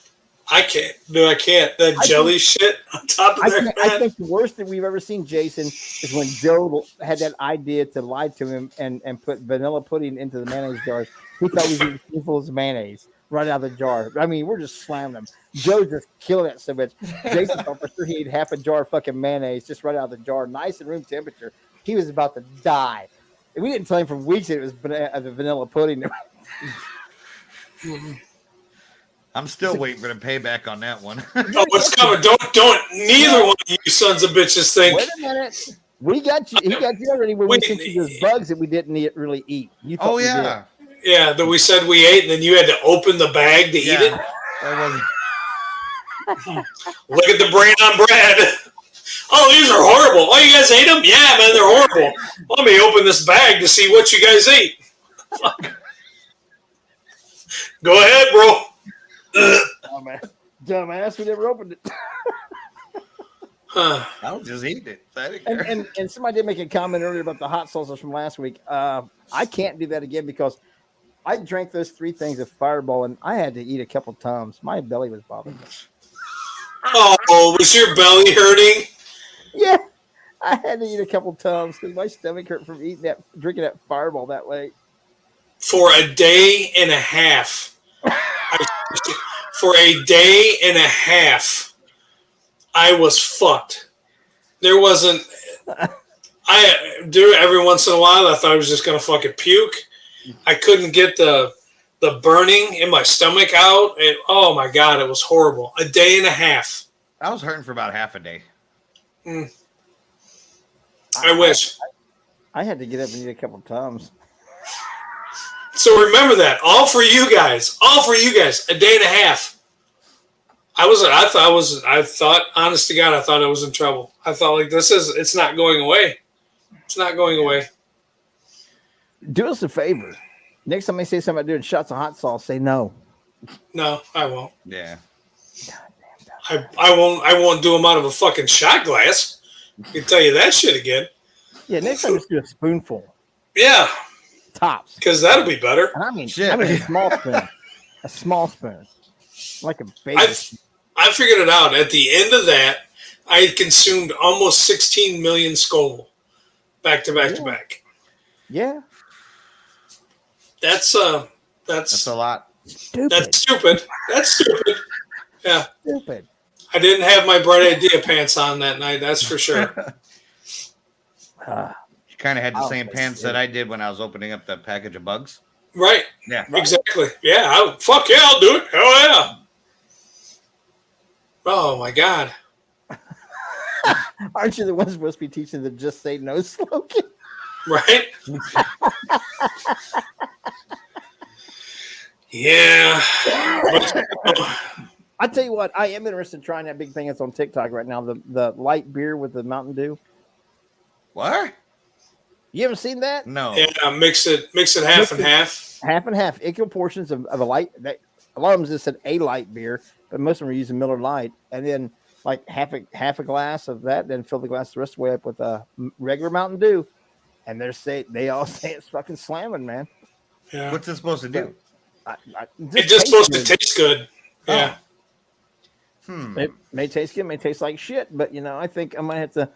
I can't. No, I can't. That jelly shit on top of their head. I think the worst that we've ever seen Jason is when Joe had that idea to lie to him and put vanilla pudding into the mayonnaise jars. He thought we was full of mayonnaise right out of the jar. I mean, we're just slamming them. Joe just killing that so much. Jason thought for sure he ate half a jar of fucking mayonnaise just right out of the jar, nice and room temperature. He was about to die. And we didn't tell him for weeks that it was the vanilla pudding. I'm still waiting for the payback on that one. Oh, what's coming? Don't. Neither one of you sons of bitches think. Wait a minute. We got you. He got you already when we sent you those bugs that we didn't really eat. You thought we did. Yeah, that we said we ate, and then you had to open the bag to eat it. That Look at the brain on bread. Oh, these are horrible. Oh, you guys ate them? Yeah, man, they're horrible. Let me open this bag to see what you guys ate. Go ahead, bro. Oh, man. Dumbass, we never opened it. I'll just eat it. And somebody did make a comment earlier about the hot sauces from last week. I can't do that again because I drank those 3 things of Fireball and I had to eat a couple times. My belly was bothering me. Oh, was your belly hurting? Yeah, I had to eat a couple times because my stomach hurt from drinking that Fireball that late. For a day and a half. For a day and a half, I was fucked. There wasn't. I do every once in a while. I thought I was just gonna fucking puke. I couldn't get the burning in my stomach out. Oh my god, it was horrible. A day and a half. I was hurting for about half a day. I wish. I had to get up and eat a couple of times. So remember that. All for you guys. All for you guys. A day and a half. I thought, honest to God, I thought I was in trouble. I thought like it's not going away. It's not going away. Do us a favor. Next time they say something about doing shots of hot sauce, say no. No, I won't. Yeah. I won't do them out of a fucking shot glass. I can tell you that shit again. Yeah, next time just do a spoonful. Yeah. Tops. Because that'll be better. And I mean Shit. a small spoon. A small spoon. Like a baby. I figured it out. At the end of that, I had consumed almost 16 million Scoville. Back to back to back. Yeah. That's a lot. Stupid. That's stupid. That's stupid. Yeah. Stupid. I didn't have my bright idea pants on that night, that's for sure. You kind of had the same pants that I did when I was opening up the package of bugs. Right. Yeah. Exactly. Yeah. Fuck yeah, I'll do it. Hell yeah. Oh my God. Aren't you the one supposed to be teaching the just say no slogan? Right? Yeah. I tell you what, I am interested in trying that big thing that's on TikTok right now, the light beer with the Mountain Dew. What? You haven't seen that? No. Yeah, mix it half and half. Half and half, equal portions of a light. A lot of them just said a light beer, but most of them are using Miller Lite, and then like half a glass of that, then fill the glass the rest of the way up with a regular Mountain Dew, and they all say it's fucking slamming, man. Yeah. What's it supposed to do? It's just supposed to taste good. Yeah. It may taste good, may taste like shit, but I think I might have to.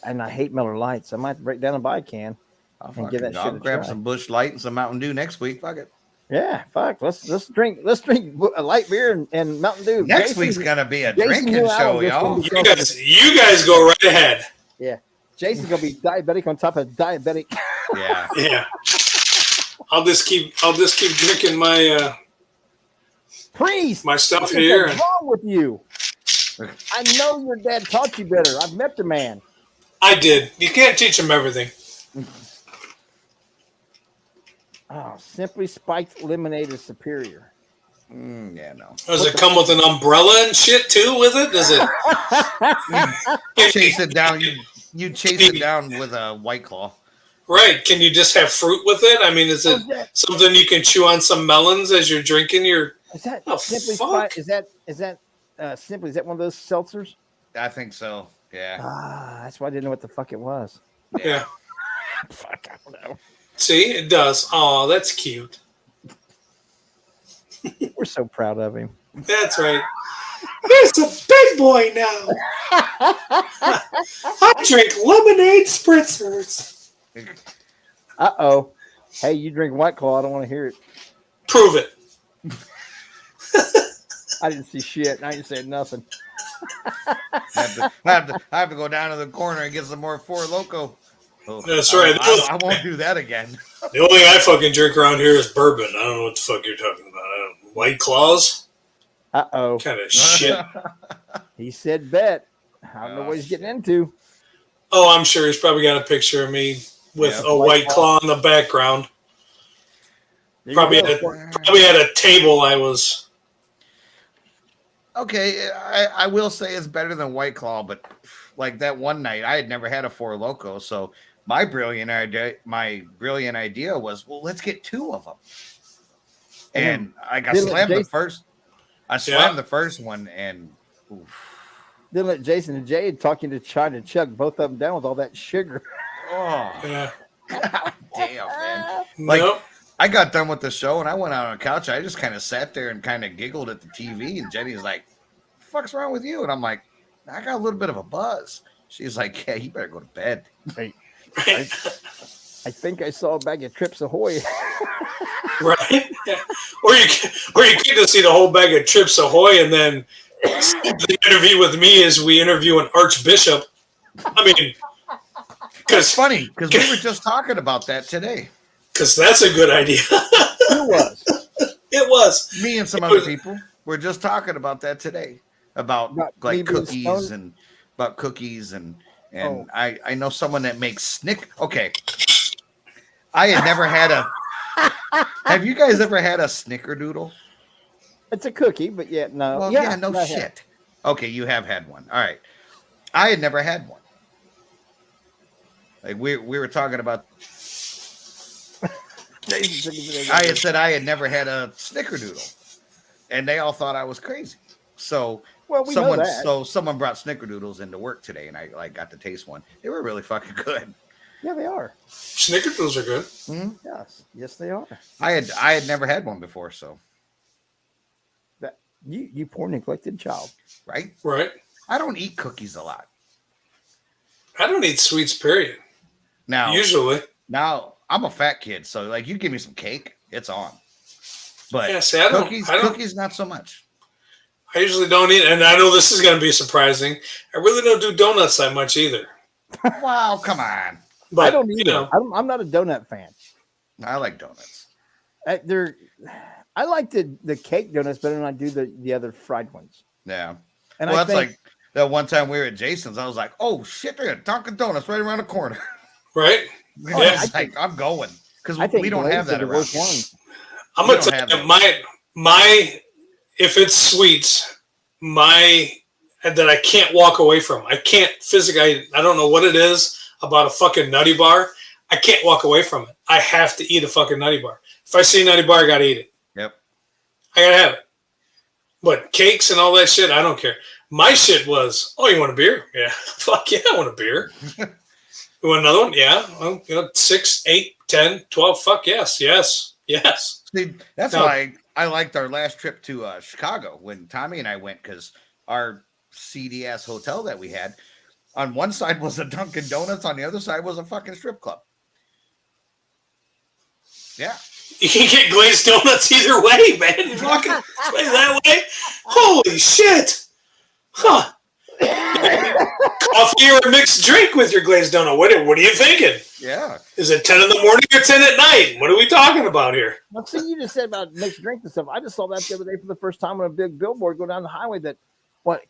And I hate Miller Lights. I might break down and buy a can and give that shit a grab try. some Busch Light and some Mountain Dew next week. Fuck it. Yeah, fuck. Let's drink a light beer and Mountain Dew. Next week's gonna be a drinking show, y'all. You guys go right ahead. Yeah, Jason's gonna be diabetic on top of diabetic. Yeah. Yeah. I'll just keep drinking my Priest, my stuff what here. is wrong with you? I know your dad taught you better. I've met the man. I did. You can't teach them everything. Oh, simply spiked lemonade is superior. Yeah, no. Does it come with an umbrella and shit too with it? Does it Chase it down. You chase it down with a White Claw. Right. Can you just have fruit with it? I mean, is it something you can chew on some melons as you're drinking your Is that Oh, simply fuck. spiked? Is that simply? Is that one of those seltzers? I think so. Yeah. That's why I didn't know what the fuck it was. yeah. Fuck, I don't know. See, it does. Oh, that's cute. We're so proud of him. That's right. He's a big boy now. I drink lemonade spritzers. Uh-oh. Hey, you drink White Claw. I don't want to hear it. Prove it. I didn't see shit. I ain't said nothing. I have to go down to the corner and get some more Four Loko. Oh, That's right. I won't do that again. The only thing I fucking drink around here is bourbon. I don't know what the fuck you're talking about. White Claws? Uh-oh. Kind of shit. He said bet. I don't know what he's getting into. Oh, I'm sure he's probably got a picture of me with a White Claw in the background. Probably at a table I was. Okay, I will say it's better than White Claw, but like that one night, I had never had a Four Loko, so my brilliant idea was, well, let's get two of them. And I got slammed the first. I slammed the first one, and Then let Jason and Jay talking to trying to chug both of them down with all that sugar. oh, Yeah. God damn, man! Like, Nope. I got done with the show, and I went out on the couch. I just kind of sat there and kind of giggled at the TV, and Jenny's like, "What the fuck's wrong with you?" And I'm like, "I got a little bit of a buzz." She's like, "Yeah, you better go to bed." Hey, I think I saw a bag of Trips Ahoy. Right? Yeah. Or you get to see the whole bag of Trips Ahoy, and then the interview with me is we interview an archbishop. I mean, It's funny because we were just talking about that today. Because that's a good idea. It was. It was. Me and some other people were just talking about that today. About me like being cookies stoned? and about cookies and Oh. I know someone that makes Okay. I had never had a Have you guys ever had a snickerdoodle? It's a cookie, but yeah, no. Well, yeah, no I have. shit. Okay, you have had one. All right. I had never had one. Like we were talking about. I had said I had never had a snickerdoodle, and they all thought I was crazy. So Well, we know that. someone brought snickerdoodles into work today, and I got to taste one. They were really fucking good. Yeah, they are. Snickerdoodles are good. Mm-hmm. Yes, they are. I had never had one before, so That you poor neglected child. right. I don't eat cookies a lot. I don't eat sweets, period. Usually. Now I'm a fat kid, so like you give me some cake, it's on. But yeah, see, cookies not so much. I usually don't eat, and I know this is going to be surprising. I really don't do donuts that much either. Wow, come on. But I don't either. I'm not a donut fan. I like donuts. I like the cake donuts better than I do the other fried ones. Yeah. And well, that's like that one time we were at Jason's. I was like, "Oh shit, they're at Dunkin' Donuts right around the corner." Right? Yeah. I'm going because we don't have that around. I'm gonna tell you, my if it's sweets, that I can't walk away from. I can't physically. I don't know what it is about a fucking nutty bar. I can't walk away from it. I have to eat a fucking nutty bar. If I see a nutty bar, I gotta eat it. Yep. I gotta have it. But cakes and all that shit, I don't care. My shit was, oh, you want a beer? Yeah. Fuck yeah, I want a beer. You want another one? Yeah. Well, 6, 8, 10, 12. Fuck yes. Yes. Yes. See, that's why I liked our last trip to Chicago when Tommy and I went, because our seedy ass hotel that we had, on one side was a Dunkin' Donuts, on the other side was a fucking strip club. Yeah. You can get glazed donuts either way, man. You fucking play that way? Holy shit. Huh. Coffee or a mixed drink with your glazed donut. What are you thinking? Yeah. Is it 10 in the morning or 10 at night? What are we talking about here? Well, see, you just said about mixed drinks and stuff. I just saw that the other day for the first time on a big billboard go down the highway that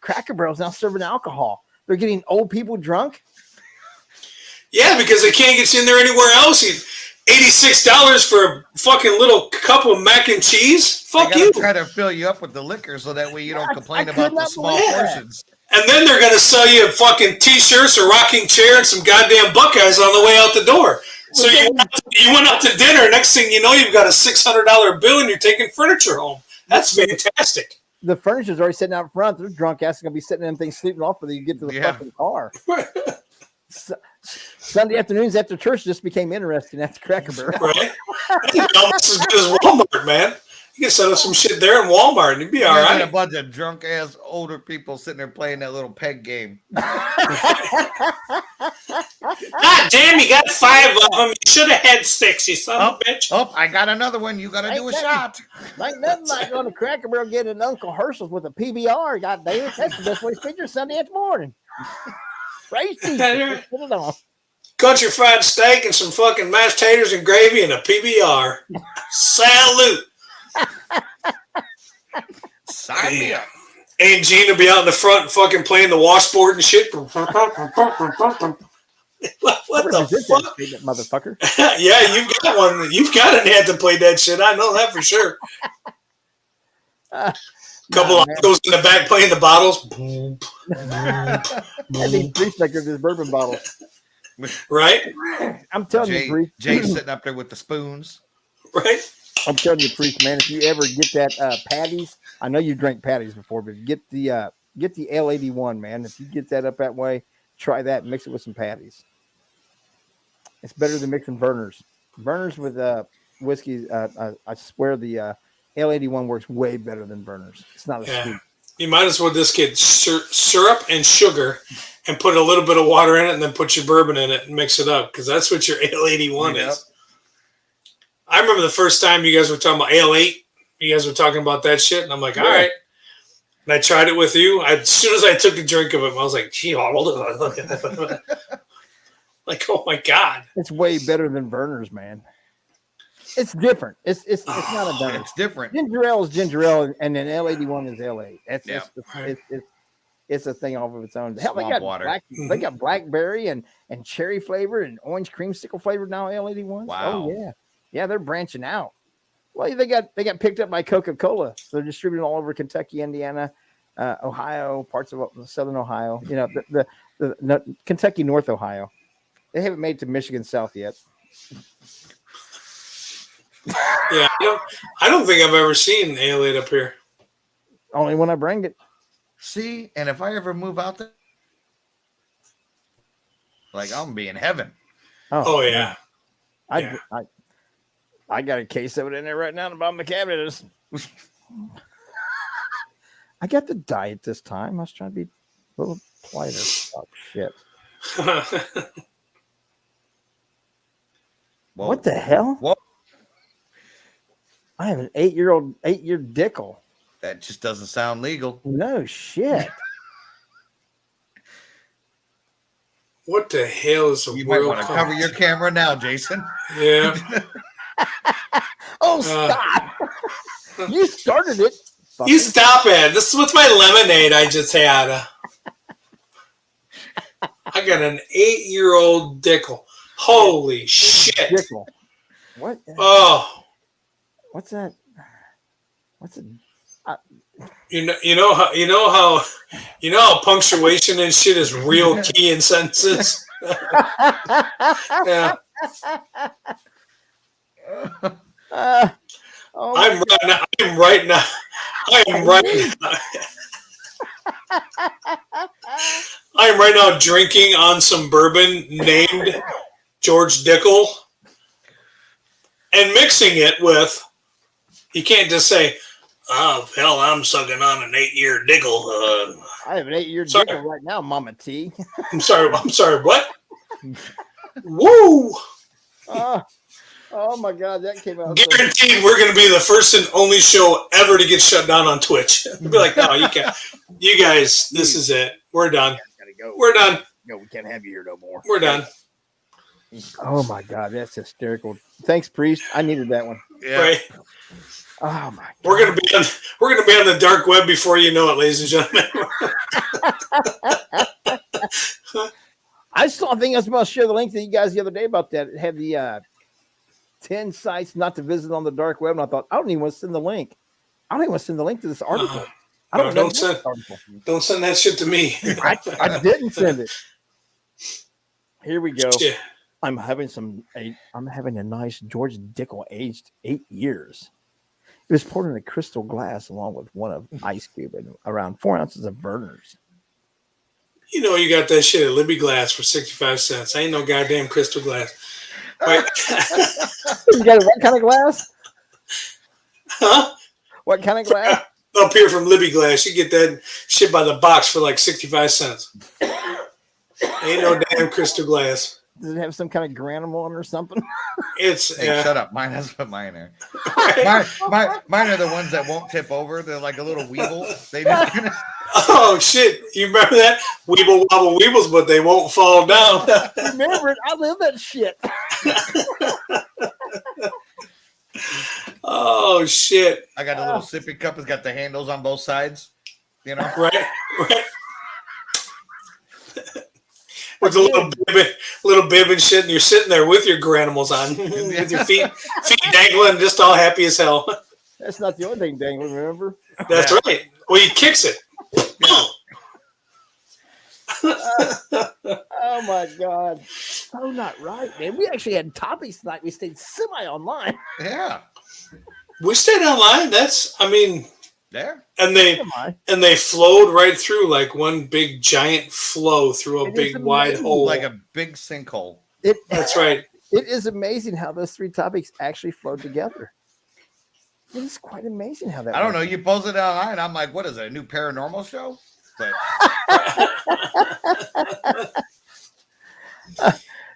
Cracker Barrel's now serving alcohol. They're getting old people drunk. Yeah, because they can't get you in there anywhere else. $86 for a fucking little cup of mac and cheese? Fuck you. Try to fill you up with the liquor so that way you don't complain about the small portions. And then they're going to sell you fucking T-shirts, a rocking chair, and some goddamn Buckeyes on the way out the door. So you went out to dinner. Next thing you know, you've got a $600 bill and you're taking furniture home. That's fantastic. The furniture's already sitting out front. They're drunk ass going to be sitting in them things sleeping off before you get to the fucking car. Sunday afternoons after church just became interesting after Cracker Barrel. Right? That's almost as good as Walmart, man. You can set up some shit there in Walmart and you'd be all right. A bunch of drunk ass older people sitting there playing that little peg game. Ah, damn, you got 5 of them. You should have had 6, you son of a bitch. Oh, I got another one. You got to do a shot. Like nothing like going to Cracker Barrel getting an Uncle Herschel's with a PBR. God damn, that's the best way to spend your Sunday morning. Raise put it on. Country fried steak and some fucking mashed taters and gravy and a PBR. Salute. Sign me up. Aunt Jean will be out in the front fucking playing the washboard and shit. What the fuck? Motherfucker. Yeah, you've got one. You've got an aunt that played that shit. I know that for sure. Couple of those in the back playing the bottles. I think Priest maker his bourbon bottle. Right? I'm telling you, Priest. Jay's sitting up there with the spoons. Right? I'm telling you, Priest, man, if you ever get that patties, I know you drank patties before, but get the L81, man. If you get that up that way, try that and mix it with some patties. It's better than mixing burners. Burners with whiskey, I swear the L81 works way better than burners. It's not as sweet. You might as well just get syrup and sugar and put a little bit of water in it and then put your bourbon in it and mix it up, because that's what your L81 is. I remember the first time you guys were talking about L8. You guys were talking about that shit, and I'm like, all right. And I tried it with you. As soon as I took a drink of it, I was like, gee, Like, oh my God. It's way better than Verner's, man. It's different. It's not a Verner's. It's different. Ginger ale is ginger ale, and then L81 is LA. Right. It's a thing off of its own. Hell, they Swamp got water. they got blackberry and cherry flavor and orange creamsicle flavored now L81s. Wow. Oh yeah, they're branching out. Well, they got picked up by Coca-Cola, so they're distributed all over Kentucky, Indiana, Ohio, parts of Southern Ohio. You know, the Kentucky, North Ohio. They haven't made it to Michigan South yet. Yeah, I don't think I've ever seen Ale up here. Only when I bring it. See, and if I ever move out there, like I'm gonna be in heaven. Oh yeah. I got a case of it in there right now in the bottom of the cabinet. I got the diet this time. I was trying to be a little politer. Oh shit! Whoa. What the hell? Whoa. I have an 8-year dickle. That just doesn't sound legal. No shit. What the hell is a You might world want to cup? cover your camera now, Jason. Yeah. Oh, stop! You started it. You stop it. This is with my lemonade I just had. I got an 8-year-old dickle. Holy shit. Dickle. What? Oh. What's that? What's it? You know how punctuation and shit is real key in sentences. Yeah. I'm right now drinking on some bourbon named George Dickel and mixing it with. You can't just say, "Oh hell, I'm sucking on an 8-year Dickel." I have an 8-year dickle right now, Mama T. I'm sorry. What? Woo! Oh my God, that came out. Guaranteed, we're going to be the first and only show ever to get shut down on Twitch. We'll be like, no, you can't. You guys, this is it. We're done. Gotta go. We're done. No, we can't have you here no more. We're done. Oh my God, that's hysterical. Thanks, Priest. I needed that one. Yeah. Right? Oh my God. We're gonna be on the dark web before you know it, ladies and gentlemen. I think I was about to share the link to you guys the other day about that. It had the 10 sites not to visit on the dark web, and I thought, I don't even want to send the link. I don't even want to send the link to this article. I don't know. Don't send that shit to me. I didn't send it. Here we go. Shit. I'm having a nice George Dickel aged 8 years. It was poured in a crystal glass along with one of ice cube and around 4 ounces of Verner's. You know you got that shit at Libby Glass for 65 cents. I ain't no goddamn crystal glass. Right? You got what kind of glass? Huh? What kind of glass? Up here from Libby Glass, you get that shit by the box for like 65 cents. Ain't no damn crystal glass. Does it have some kind of granule on it or something? It's Hey, shut up. Mine has what mine are. Mine are the ones that won't tip over. They're like a little weeble. They just Oh shit! You remember that? Weeble wobble weebles, but they won't fall down. Remember it? I live that shit. Oh shit! I got a little sippy cup. It's got the handles on both sides. You know, Right. With a little bib and shit, and you're sitting there with your granimals on, with your feet dangling, just all happy as hell. That's not the only thing dangling, remember? That's right. Well, he kicks it. Oh my God. So not right, man. We actually had topics tonight. We stayed semi-online. Yeah. We stayed online. There. And they flowed right through like one big giant flow through a big wide hole. Like a big sinkhole. That's right. It is amazing how those three topics actually flowed together. It is quite amazing how that I don't know. You posted it online. I'm like, what is it? A new paranormal show? But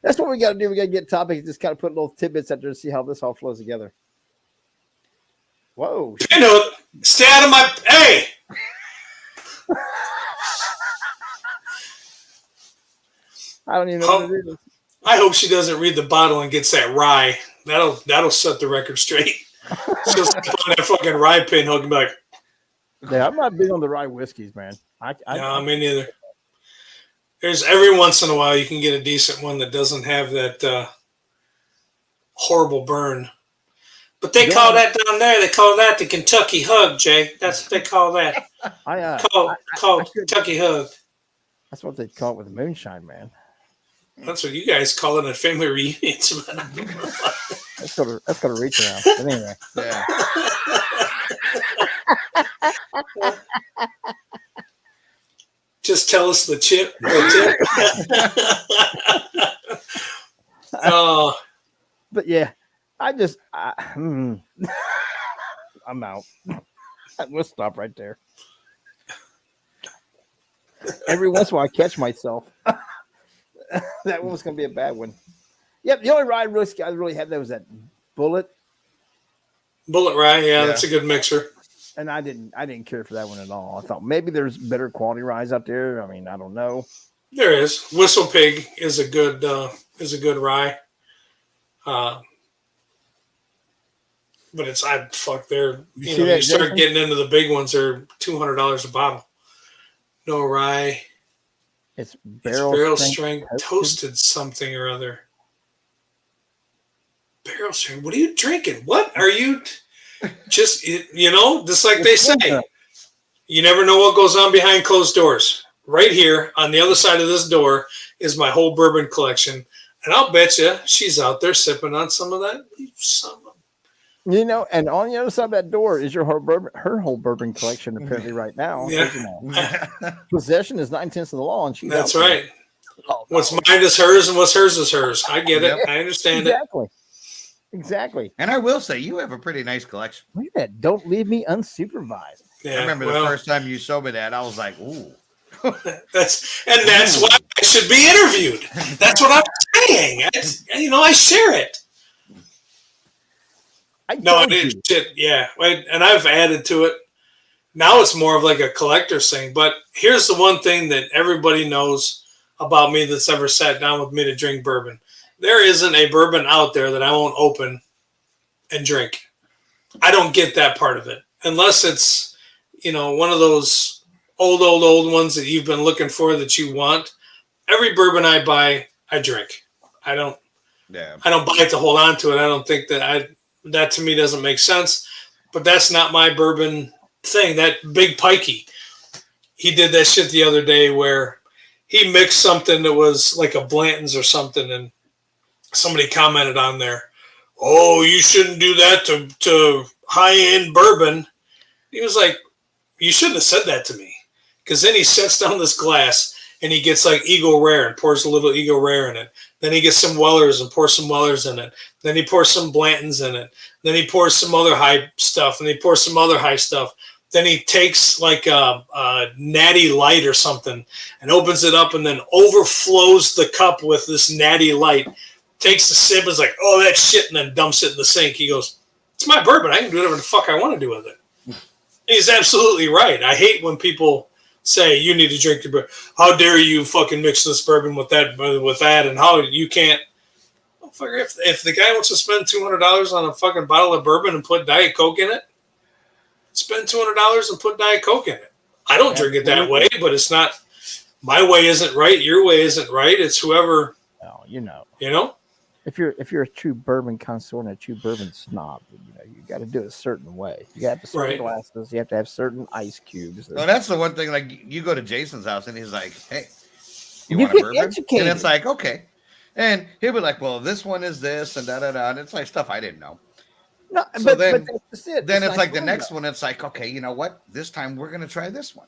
that's what we got to do. We got to get topics, just kind of put little tidbits out there to see how this all flows together. Whoa. You know, stay out of my. Hey! I don't even know what it is. I hope she doesn't read the bottle and gets that rye. That'll set the record straight. She'll step on that fucking rye pinhook and be like, Yeah, I'm not big on the rye whiskeys, man. no, me neither. There's every once in a while you can get a decent one that doesn't have that horrible burn. But they call that down there. They call that the Kentucky Hug, Jay. That's what they call that. Called Kentucky Hug. That's what they call it with moonshine, man. That's what you guys call it at family reunions. That's gotta reach around. But anyway, Yeah. Just tell us the chip. Oh, but yeah, I'm out. We'll stop right there. Every once in a while, I catch myself. That one was going to be a bad one. Yep, the only rye whiskey I really had that was that Bullet, Rye. Yeah, that's a good mixer. and I didn't care for that one at all. I thought maybe there's better quality ryes out there. I mean, I don't know. There is. Whistle Pig is a good rye. But it's they're you start getting into the big ones, they're $200 a bottle. No rye. It's barrel strength toasted something or other. Barrel strength. What are you drinking? What are you? Just just like they say, you never know what goes on behind closed doors. Right here on the other side of this door is my whole bourbon collection, and I'll bet you she's out there sipping on some of that. And on the other side of that door is her whole bourbon collection apparently right now. Yeah. Possession is 9/10 of the law, and she's that's right. Oh, no. What's mine is hers, and what's hers is hers. I get it. I understand it. Exactly. And I will say, you have a pretty nice collection. Look at that. Don't leave me unsupervised. Yeah, I remember the first time you showed me that, I was like, ooh. That's why I should be interviewed. That's what I'm saying. I share it. Yeah. And I've added to it. Now it's more of like a collector's thing. But here's the one thing that everybody knows about me that's ever sat down with me to drink bourbon. There isn't a bourbon out there that I won't open and drink. I don't get that part of it. Unless it's, one of those old ones that you've been looking for that you want. Every bourbon I buy, I drink. I don't buy it to hold on to it. I don't think that to me doesn't make sense. But that's not my bourbon thing. That Big Pikey, he did that shit the other day where he mixed something that was like a Blanton's or something, and somebody commented on there, "Oh, you shouldn't do that to high-end bourbon." He was like, "You shouldn't have said that to me." Because then he sets down this glass and he gets like Eagle Rare and pours a little Eagle Rare in it. Then he gets some Wellers and pours some Wellers in it. Then he pours some Blantons in it. Then he pours some other high stuff, and he pours some other high stuff. Then he takes like a Natty Light or something and opens it up and then overflows the cup with this Natty Light. Takes the sip, is like, "Oh, that shit," and then dumps it in the sink. He goes, "It's my bourbon. I can do whatever the fuck I want to do with it." He's absolutely right. I hate when people say you need to drink your bourbon. How dare you fucking mix this bourbon with that, and how you can't. Well, if the guy wants to spend $200 on a fucking bottle of bourbon and put Diet Coke in it, spend $200 and put Diet Coke in it. I don't drink it that way, but it's not my way. Isn't right. Your way isn't right. It's whoever. Oh, If you're a true bourbon connoisseur and a true bourbon snob, you got to do it a certain way. You have to have certain glasses. You have to have certain ice cubes. No, that's the one thing. Like, you go to Jason's house and he's like, "Hey, you want a bourbon?" Educated. And it's like, okay. And he'll be like, "Well, this one is this and da da da." And it's like stuff I didn't know. No, so but then that's it. Then it's like the next one. It's like, okay, you know what? This time we're gonna try this one.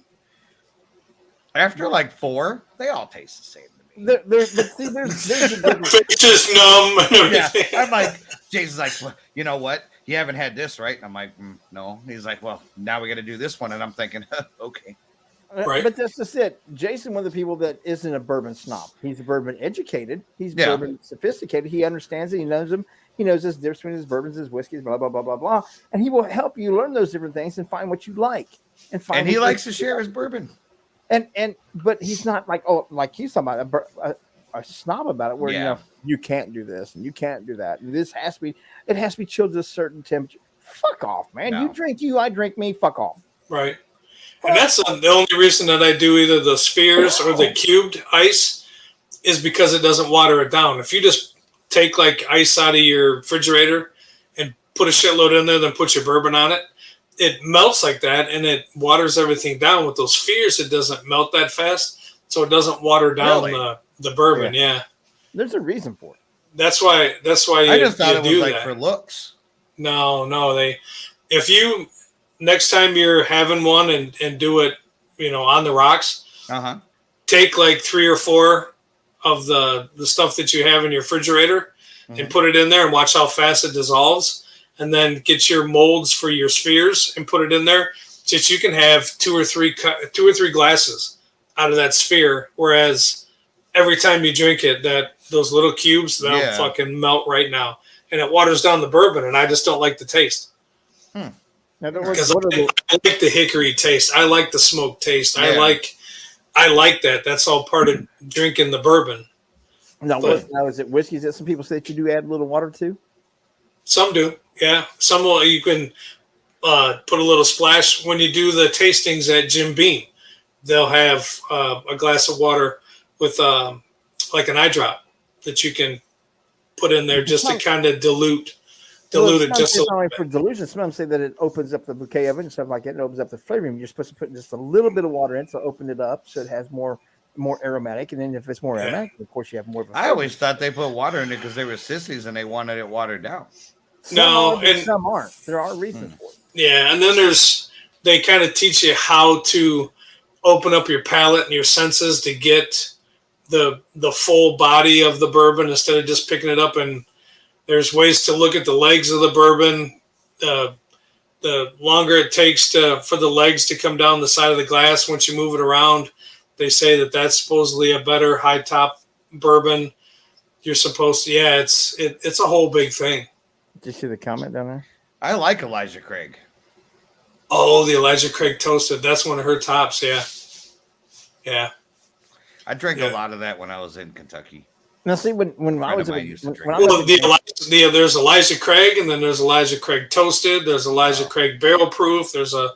After like 4, they all taste the same. There's a difference. It's just numb. Yeah, I'm like, Jason's like, "Well, you know what? You haven't had this, right?" And I'm like, "No." He's like, "Well, now we got to do this one," and I'm thinking, okay. Right. But that's just it. Jason, one of the people that isn't a bourbon snob. He's a bourbon educated. He's bourbon sophisticated. He understands it. He knows them. He knows this difference between his bourbons, his whiskeys, blah blah blah blah blah. And he will help you learn those different things and find what you like. And he likes to share his bourbon. But he's not like he's talking about a snob about it, where Yeah. you can't do this and you can't do that, and this has to be it has to be chilled to a certain temperature. Fuck off, man! No. You drink you, I drink me. Fuck off. Right. And that's the only reason that I do either the spheres or the cubed ice is because it doesn't water it down. If you just take like ice out of your refrigerator and put a shitload in there, then put your bourbon on it, it melts like that and it waters everything down. With those spheres, it doesn't melt that fast, so it doesn't water down the bourbon. Yeah. There's a reason for it. That's why I just thought you it was do like that. for looks. No, if you next time you're having one and do it, on the rocks, take like 3 or 4 of the stuff that you have in your refrigerator and put it in there and watch how fast it dissolves, and then get your molds for your spheres and put it in there, so that you can have 2 or 3 glasses out of that sphere. Whereas every time you drink it, those little cubes, they'll fucking melt right now, and it waters down the bourbon, and I just don't like the taste. Because I like the hickory taste. I like the smoke taste. Yeah. I like that. That's all part of drinking the bourbon. Now is it whiskeys that some people say that you do add a little water to? Some do, yeah. Some will. You can put a little splash when you do the tastings at Jim Beam. They'll have a glass of water with like an eye drop that you can put in there just to kind of dilute it just a little bit. For dilution, some say that it opens up the bouquet of it and stuff like that. And opens up the flavoring. You're supposed to put just a little bit of water in to open it up, so it has more aromatic. And then if it's more aromatic, of course you have more of a flavor. I always thought they put water in it because they were sissies and they wanted it watered down. Some aren't. There are reasons for it. Yeah, and then they kind of teach you how to open up your palate and your senses to get the full body of the bourbon instead of just picking it up. And there's ways to look at the legs of the bourbon. The longer it takes for the legs to come down the side of the glass once you move it around, they say that that's supposedly a better high top bourbon. You're supposed to, it's a whole big thing. Did you see the comment down there? I like Elijah Craig. Oh, the Elijah Craig Toasted. That's one of her tops. Yeah. Yeah. I drank a lot of that when I was in Kentucky. Now, see, when I was there's Elijah Craig, and then there's Elijah Craig Toasted. There's Elijah Craig Barrel Proof. There's a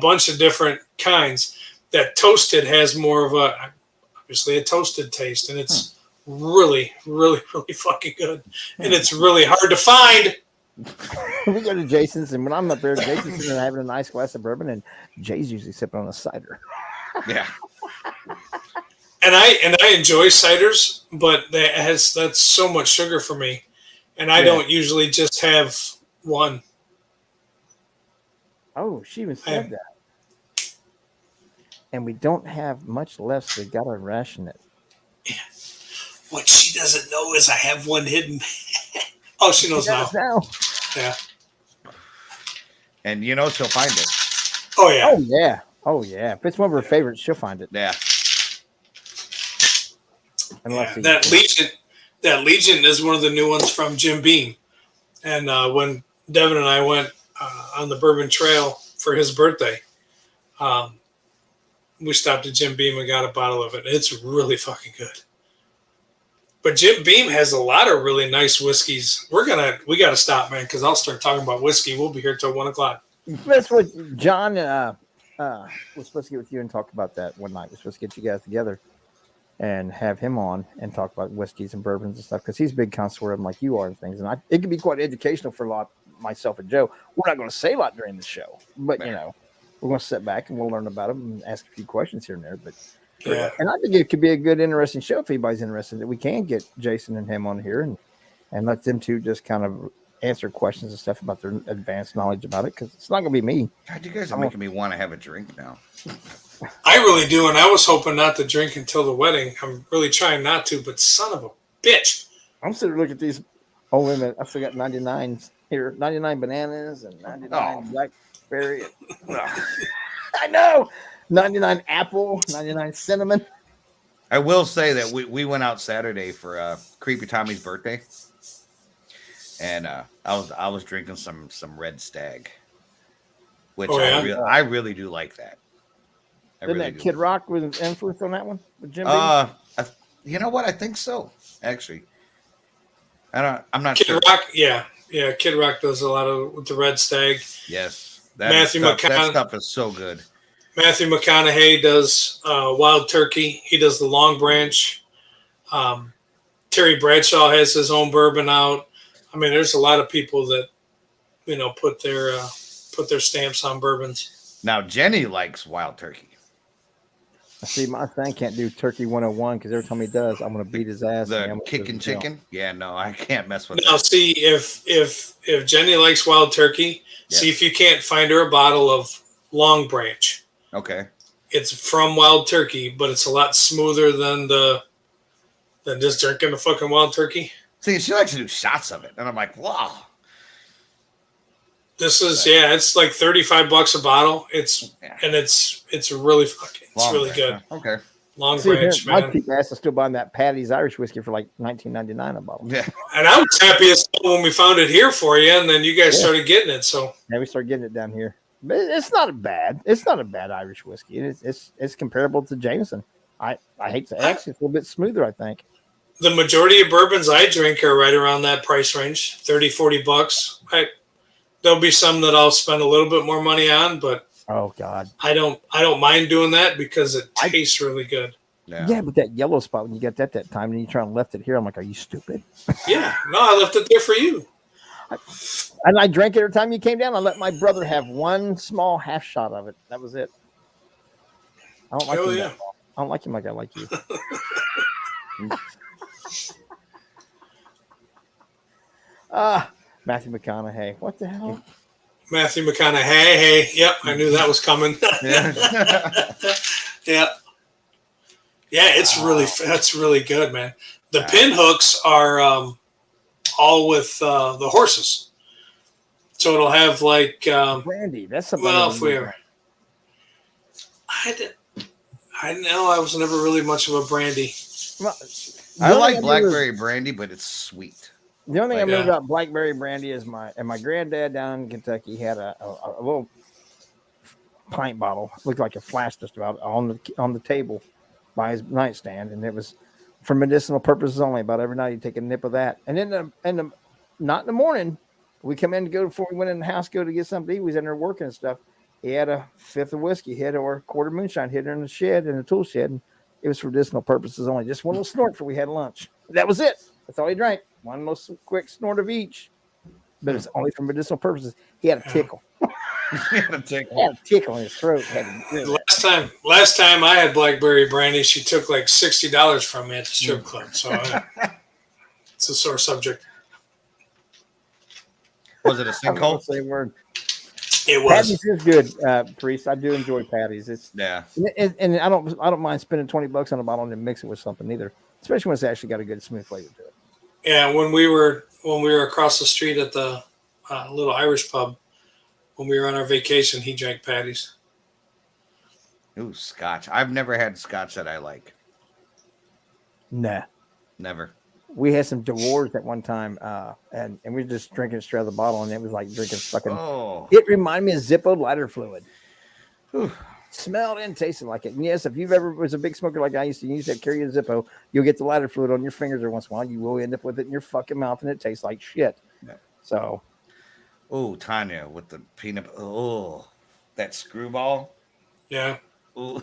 bunch of different kinds. That Toasted has more of obviously a toasted taste, and it's really, really, really fucking good. And it's really hard to find. We go to Jason's, and when I'm up there, Jason's sitting there having a nice glass of bourbon, and Jay's usually sipping on a cider. Yeah. And I enjoy ciders, but that's so much sugar for me, and I don't usually just have one. Oh, she even said that. And we don't have much left, so we gotta ration it. Yeah. What she doesn't know is I have one hidden. Oh, she knows now. Yeah. And she'll find it. Oh yeah. Oh yeah. Oh yeah. If it's one of her favorites, she'll find it. Yeah. That Legion is one of the new ones from Jim Beam. And when Devin and I went on the Bourbon Trail for his birthday, we stopped at Jim Beam and got a bottle of it. It's really fucking good. But Jim Beam has a lot of really nice whiskeys. We got to stop, man, because I'll start talking about whiskey. We'll be here till 1:00. That's what John was supposed to get with you and talk about that one night. We're supposed to get you guys together and have him on and talk about whiskeys and bourbons and stuff, because he's a big connoisseur of them like you are and things. And it can be quite educational for a lot, myself and Joe. We're not going to say a lot during the show, but we're going to sit back and we'll learn about them and ask a few questions here and there. But and I think it could be a good, interesting show if anybody's interested, that we can get Jason and him on here and let them two just kind of answer questions and stuff about their advanced knowledge about it, because it's not going to be me. God, you guys are making me want to have a drink now. I really do, and I was hoping not to drink until the wedding. I'm really trying not to, but son of a bitch. I'm sitting looking at these. Oh, wait a minute. I forgot 99s here. 99 bananas and 99 blackberry. I know. 99 apple, 99 cinnamon. I will say that we went out Saturday for Creepy Tommy's birthday, and I was drinking some Red Stag, which I really do like that. Didn't that Kid Rock with an influence on that one with Jim? You know what? I think so. Actually, I'm not Kid sure. Rock, yeah. Kid Rock does a lot of with the Red Stag. Yes, that stuff is so good. Matthew McConaughey does Wild Turkey. He does the Long Branch. Terry Bradshaw has his own bourbon out. I mean, there's a lot of people that put their stamps on bourbons. Now Jenny likes Wild Turkey. See, my son can't do Turkey 101 because every time he does, I'm going to beat his ass. The kicking chicken? Yeah, no, I can't mess with that. Now, see, if Jenny likes Wild Turkey, see if you can't find her a bottle of Long Branch. Okay. It's from Wild Turkey, but it's a lot smoother than just drinking the fucking Wild Turkey. See, she likes to do shots of it, and I'm like, wow. This is it's like $35 a bottle. It's really fucking really good. Okay. Long Branch, man. My cheap ass is still buying that Patty's Irish whiskey for like $19.99 a bottle. Yeah. And I was happy as when we found it here for you, and then you guys started getting it. So we started getting it down here. But it's not a bad Irish whiskey. It's comparable to Jameson. I hate to actually it's a little bit smoother, I think. The majority of bourbons I drink are right around that price range, $30-$40. There'll be some that I'll spend a little bit more money on, but oh god, I don't mind doing that because it tastes really good. Yeah, but that yellow spot when you get that time and you try and left it here, I'm like, are you stupid? Yeah, no, I left it there for you. And I drank it every time you came down. I let my brother have one small half shot of it. That was it. I don't like him. I don't like him like I like you. Matthew McConaughey. What the hell? Matthew McConaughey. Hey. Yep, I knew that was coming. Yeah. Yeah, that's really good, man. The pin hooks are all with the horses. So it'll have like brandy. That's something. Well, if we ever, I know I was never really much of a brandy. Well, I like blackberry brandy, but it's sweet. The only thing I remember about blackberry brandy is my granddad down in Kentucky had a little pint bottle, looked like a flask just about on the table by his nightstand, and it was for medicinal purposes only. About every night he'd take a nip of that, and then not in the morning. We come in to go before we went in the house, go to get something to eat. We was in there working and stuff. He had a fifth of whiskey, or a quarter moonshine hidden in the shed, in the tool shed, and it was for medicinal purposes only. Just one little snort before we had lunch. That was it. That's all he drank. One little quick snort of each. But it's only for medicinal purposes. He had a tickle. He had a tickle in his throat. Last time I had blackberry brandy, she took like $60 from me at the strip club. So it's a sore subject. Was it a sinkhole? Same word. It was. Patty's is good, Priest. I do enjoy Patty's. It's and I don't mind spending $20 on a bottle and then mix it with something either, especially when it's actually got a good smooth flavor to it. Yeah, when we were across the street at the little Irish pub, when we were on our vacation, he drank Patty's. Ooh, scotch. I've never had scotch that I like. Nah, never. We had some Dewar's at one time, and we were just drinking straight out of the bottle, and it was like drinking fucking. Oh. It reminded me of Zippo lighter fluid. Whew. Smelled and tasted like it. And yes, if you've ever was a big smoker like I used to carry a Zippo, you'll get the lighter fluid on your fingers every once in a while. You will end up with it in your fucking mouth, and it tastes like shit. Yeah. So. Oh, Tanya with the peanut. Oh, that screwball. Yeah. Ooh.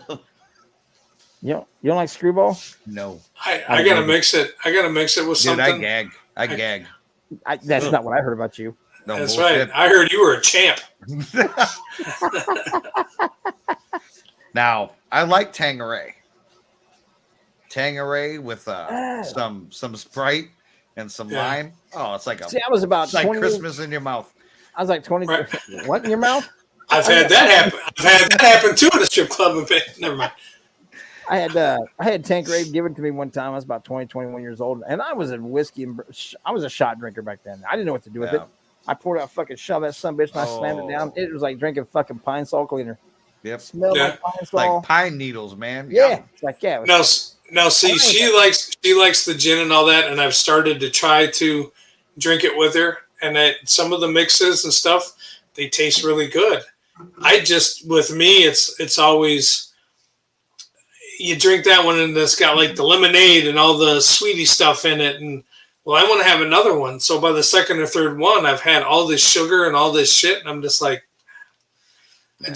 You don't like screwball? No. I gotta mix it. I gotta mix it with something. I gag. That's not what I heard about you. No, that's bullshit. Right. I heard you were a champ. Now, I like Tanqueray. Tanqueray with some Sprite and some lime. Oh, it's like I was about 20 Christmas in your mouth. I was like 20. Right. What in your mouth? I've had that happen. I've had that happen too at a strip club. Never mind. I had Tanqueray given to me one time. I was about 20, 21 years old, and I was a whiskey. I was a shot drinker back then. I didn't know what to do with it. I poured out fucking shove that son bitch and I slammed it down. It was like drinking fucking pine sol cleaner. Yep. Smelled like pine sol. Like pine needles, man. Yeah. It's like Now see, she likes the gin and all that, and I've started to try to drink it with her, and some of the mixes and stuff, they taste really good. With me, it's always, you drink that one and it's got like the lemonade and all the sweetie stuff in it. And well, I want to have another one. So by the second or third one, I've had all this sugar and all this shit. And I'm just like, I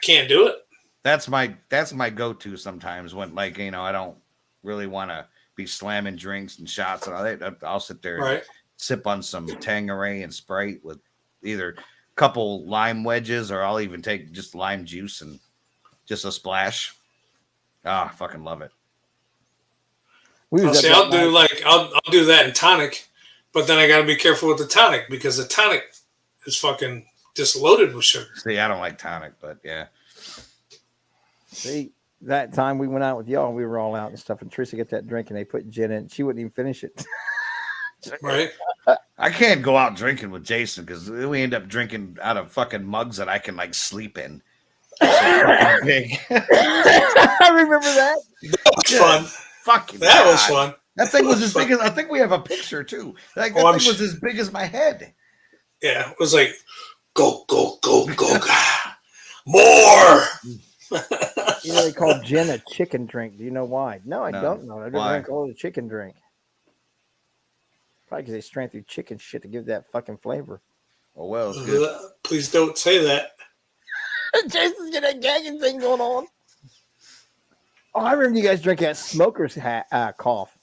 can't do it. That's my go-to sometimes when, like, you know, I don't really want to be slamming drinks and shots and all that. I'll sit there and sip on some Tanqueray and Sprite with either a couple lime wedges, or I'll even take just lime juice and just a splash. Ah, I fucking love it. I'll do that in tonic, but then I got to be careful with the tonic because the tonic is fucking just loaded with sugar. See, I don't like tonic, but yeah. See, that time we went out with y'all, we were all out and stuff, and Teresa got that drink and they put gin in. She wouldn't even finish it. Right. I can't go out drinking with Jason because we end up drinking out of fucking mugs that I can like sleep in. Big. I remember that. That was fun. Fucking that God. Was fun. That thing was as big as, I think we have a picture too. Like that thing was as big as my head. Yeah, it was like go, go, go, go, more. You know, they call gin a chicken drink. Do you know why? No, I don't know. I don't call it a chicken drink. Probably because they strain through chicken shit to give that fucking flavor. Oh, well, it's good. Please don't say that. Jason's got that gagging thing going on. Oh, I remember you guys drinking that smoker's cough.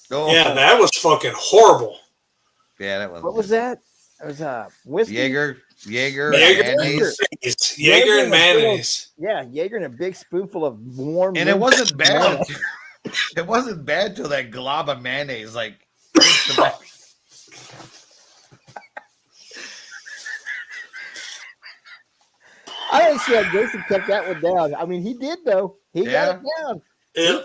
Oh. Yeah, that was fucking horrible. Yeah, that was. What was that? It was whiskey. Jaeger, and mayonnaise. Yeah, Jaeger and a big spoonful of warm. And it wasn't bad. It wasn't bad till that glob of mayonnaise, like. I don't see how Jason kept that one down. I mean, he did though. He got it down. Yeah,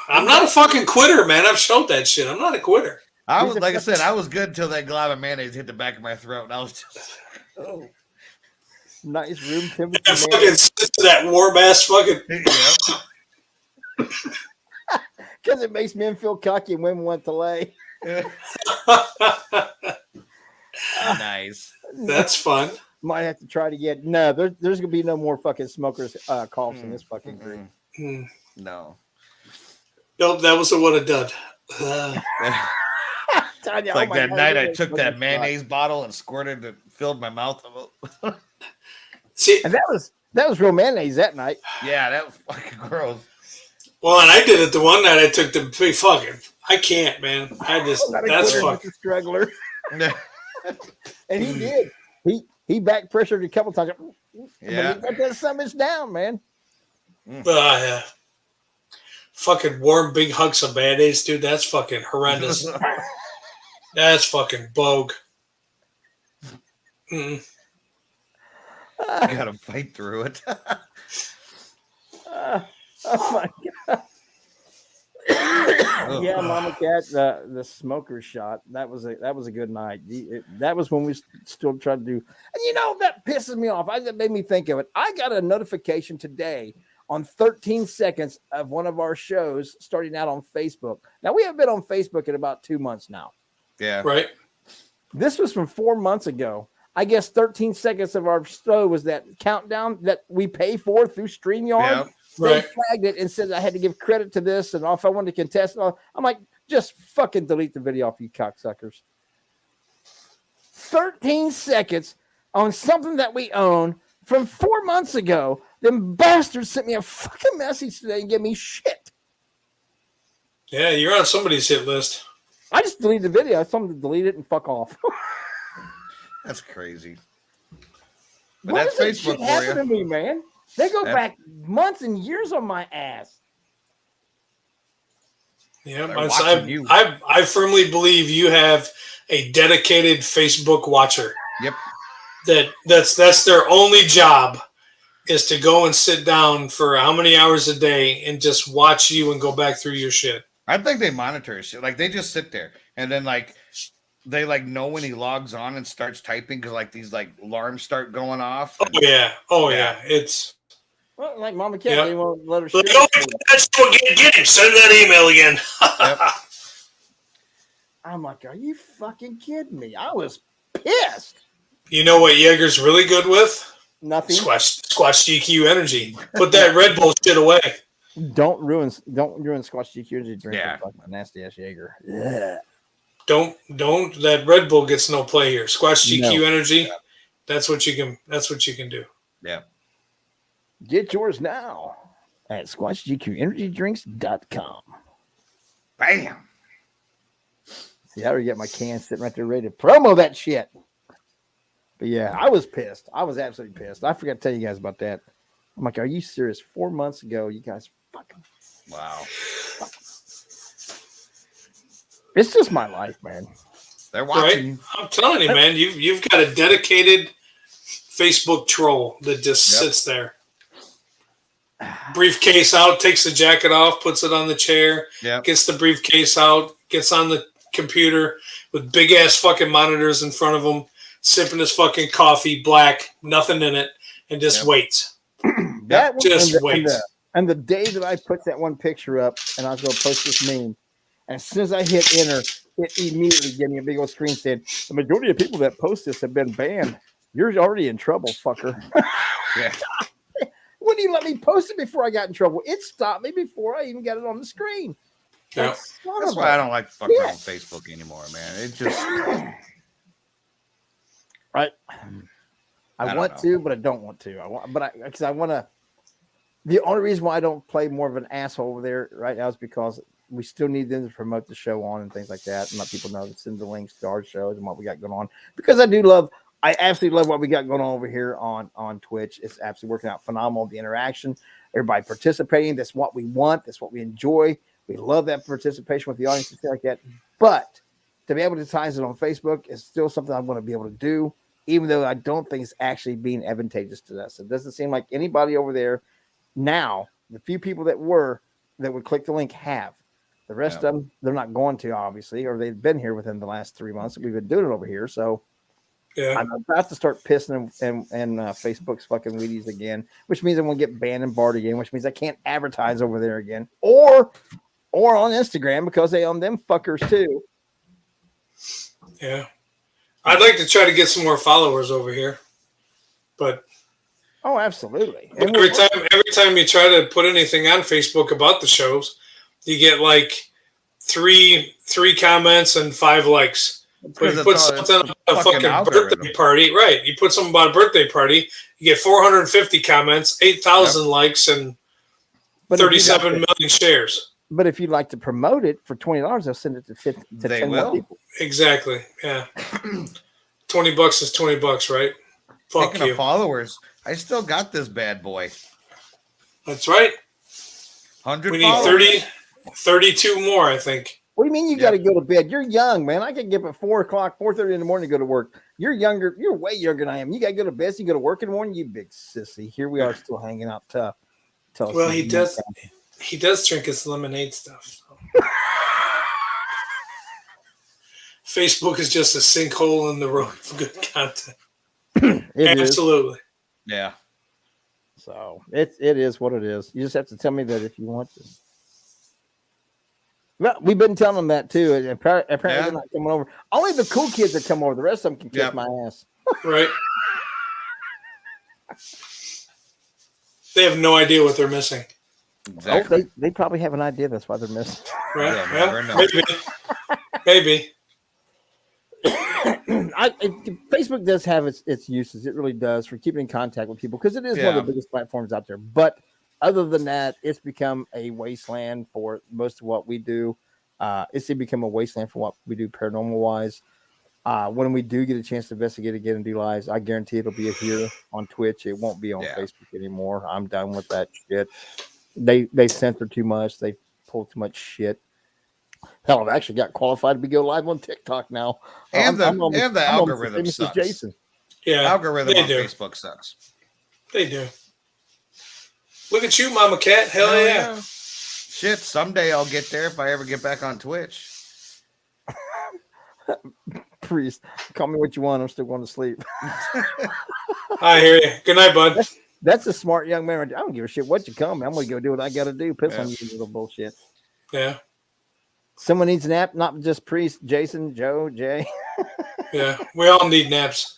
I'm not a fucking quitter, man. I've showed that shit. I'm not a quitter. I was, like I said, I was good until that glob of mayonnaise hit the back of my throat. And I was just, nice room temperature. And fucking sit to that warm ass fucking. Because it makes men feel cocky and women want to lay. Nice. That's fun. Might have to try to get. No, there's gonna be no more fucking smokers coughs in this fucking group. No. Nope, that was a what a dud. It's like that night I took that mayonnaise bottle and squirted it, filled my mouth of it. See, and that was real mayonnaise that night. Yeah, that was fucking gross. Well, and I did it the one night I took the big fucking. I can't, man. That's fucking struggler. And he did. He back pressured a couple times. Yeah, but he got that summons down, man. Yeah. Fucking warm big hunks of mayonnaise, dude. That's fucking horrendous. That's fucking bogue. You gotta fight through it. Oh my god. Yeah, Mama Cat, the smoker shot. That was a good night. That was when we still tried to do. And you know that pisses me off. That made me think of it. I got a notification today on 13 seconds of one of our shows starting out on Facebook. Now we have been on Facebook in about 2 months now. Yeah, right. This was from 4 months ago. I guess 13 seconds of our show was that countdown that we pay for through StreamYard. Yeah. They flagged it and said I had to give credit to this, and if I wanted to contest, I'm like, just fucking delete the video off, you cocksuckers. 13 seconds on something that we own from 4 months ago. Them bastards sent me a fucking message today and gave me shit. Yeah, you're on somebody's hit list. I just deleted the video. I told them to delete it and fuck off. That's crazy. But that's Facebook for you. To me, man. They go back months and years on my ass. Yeah, I firmly believe you have a dedicated Facebook watcher. Yep. That's their only job is to go and sit down for how many hours a day and just watch you and go back through your shit. I think they monitor shit. Like they just sit there and then like they like know when he logs on and starts typing because like these like alarms start going off. Oh yeah. It's like Mama Cat, they won't let her shoot. Get him. Send that email again. Yep. I'm like, are you fucking kidding me? I was pissed. You know what Jaeger's really good with? Nothing. Squash GQ energy. Put that Red Bull shit away. Don't ruin Scotch GQ energy drink Yeah. with fucking nasty ass Jaeger. Yeah. Don't that Red Bull gets no play here. Squash GQ No. Energy. That's what you can do. Yeah. Get yours now at squashgqenergydrinks.com. Bam. See, I already got my can sitting right there ready to promo that shit. But yeah, I was pissed. I was absolutely pissed. I forgot to tell you guys about that. I'm like, are you serious? 4 months ago, you guys fucking. Wow. It's just my life, man. They're watching. Right? I'm telling you, man. You've got a dedicated Facebook troll that just sits there. Briefcase out, takes the jacket off, puts it on the chair, gets the briefcase out, gets on the computer with big ass fucking monitors in front of him, sipping his fucking coffee, black, nothing in it, and just waits. That just waits. And the day that I put that one picture up and I was going to post this meme, and as soon as I hit enter, it immediately gave me a big old screen saying, the majority of people that post this have been banned. You're already in trouble, fucker. Yeah. Wouldn't you let me post it before I got in trouble? It stopped me before I even got it on the screen. Yeah. That's why I don't like fucking on Facebook anymore, man. It just right. I want to, but I don't want to. Because I want to. The only reason why I don't play more of an asshole over there right now is because we still need them to promote the show on and things like that, and let people know to send the links to our shows and what we got going on. Because I absolutely love what we got going on over here on Twitch. It's absolutely working out phenomenal. The interaction, everybody participating. That's what we want. That's what we enjoy. We love that participation with the audience and stuff like that. But to be able to ties it on Facebook is still something I want to be able to do, even though I don't think it's actually being advantageous to us. It doesn't seem like anybody over there now, the few people that would click the link have. The rest of them, they're not going to, obviously, or they've been here within the last 3 months. We've been doing it over here. So I'm about to start pissing and Facebook's fucking Wheaties again, which means I'm going to get banned and barred again, which means I can't advertise over there again. Or on Instagram because they own them fuckers too. Yeah. I'd like to try to get some more followers over here. But oh, absolutely. Every time you try to put anything on Facebook about the shows, you get like three comments and 5 likes. But you put something on a fucking birthday party, right? You put something about a birthday party, you get 450 comments, 8,000 likes, and 37 million shares. But if you'd like to promote it for $20, they'll send it to 10 more people. Exactly. Yeah. $20 is $20, right? Fuck Speaking you. of followers, I still got this bad boy. That's right. 100 we need 32 more, I think. What do you mean you got to go to bed? You're young, man. I can get up at 4 o'clock, 4:30 in the morning to go to work. You're younger. You're way younger than I am. You got to go to bed. So you go to work in the morning. You big sissy. Here we are still hanging out tough. Well, he does drink his lemonade stuff. So. Facebook is just a sinkhole in the road for good content. Absolutely. Yeah. So it is what it is. You just have to tell me that if you want to. Well, we've been telling them that too. And apparently they're not coming over. Only the cool kids that come over. The rest of them can kiss my ass. Right. They have no idea what they're missing. Exactly. Oh, they probably have an idea. That's why they're missing. Right. Yeah, maybe. Facebook does have its uses. It really does for keeping in contact with people because it is one of the biggest platforms out there. But other than that, it's become a wasteland for most of what we do. It's become a wasteland for what we do paranormal wise. When we do get a chance to investigate again and do lives, I guarantee it'll be here on Twitch. It won't be on Facebook anymore. I'm done with that shit. They censor too much. They pull too much shit. Hell, I've actually got qualified to go live on TikTok now. And the algorithm sucks. Jason. Yeah, algorithm on Facebook sucks. They do. Look at you, Mama Cat. Hell yeah. Shit, someday I'll get there if I ever get back on Twitch. Priest, call me what you want. I'm still going to sleep. I hear you. Good night, bud. That's a smart young man. I don't give a shit what you call me. I'm going to go do what I got to do. Piss on you, little bullshit. Yeah. Someone needs a nap, not just Priest, Jason, Joe, Jay. Yeah, we all need naps.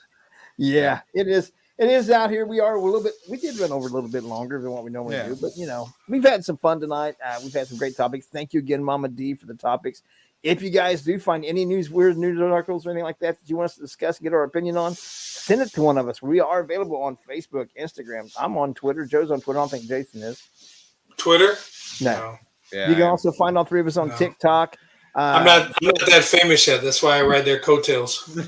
Yeah, it is. it is out here. We are a little bit. We did run over a little bit longer than what we normally Yeah. do, but we've had some fun tonight. We've had some great topics. Thank you again, Mama D, for the topics. If you guys do find any weird news articles or anything like that you want us to discuss, get our opinion on, send it to one of us. We are available on Facebook, Instagram. I'm on Twitter. Joe's on Twitter. I don't think Jason is. Twitter? No. Yeah, You can also find all three of us on TikTok. I'm not that famous yet. That's why I ride their coattails.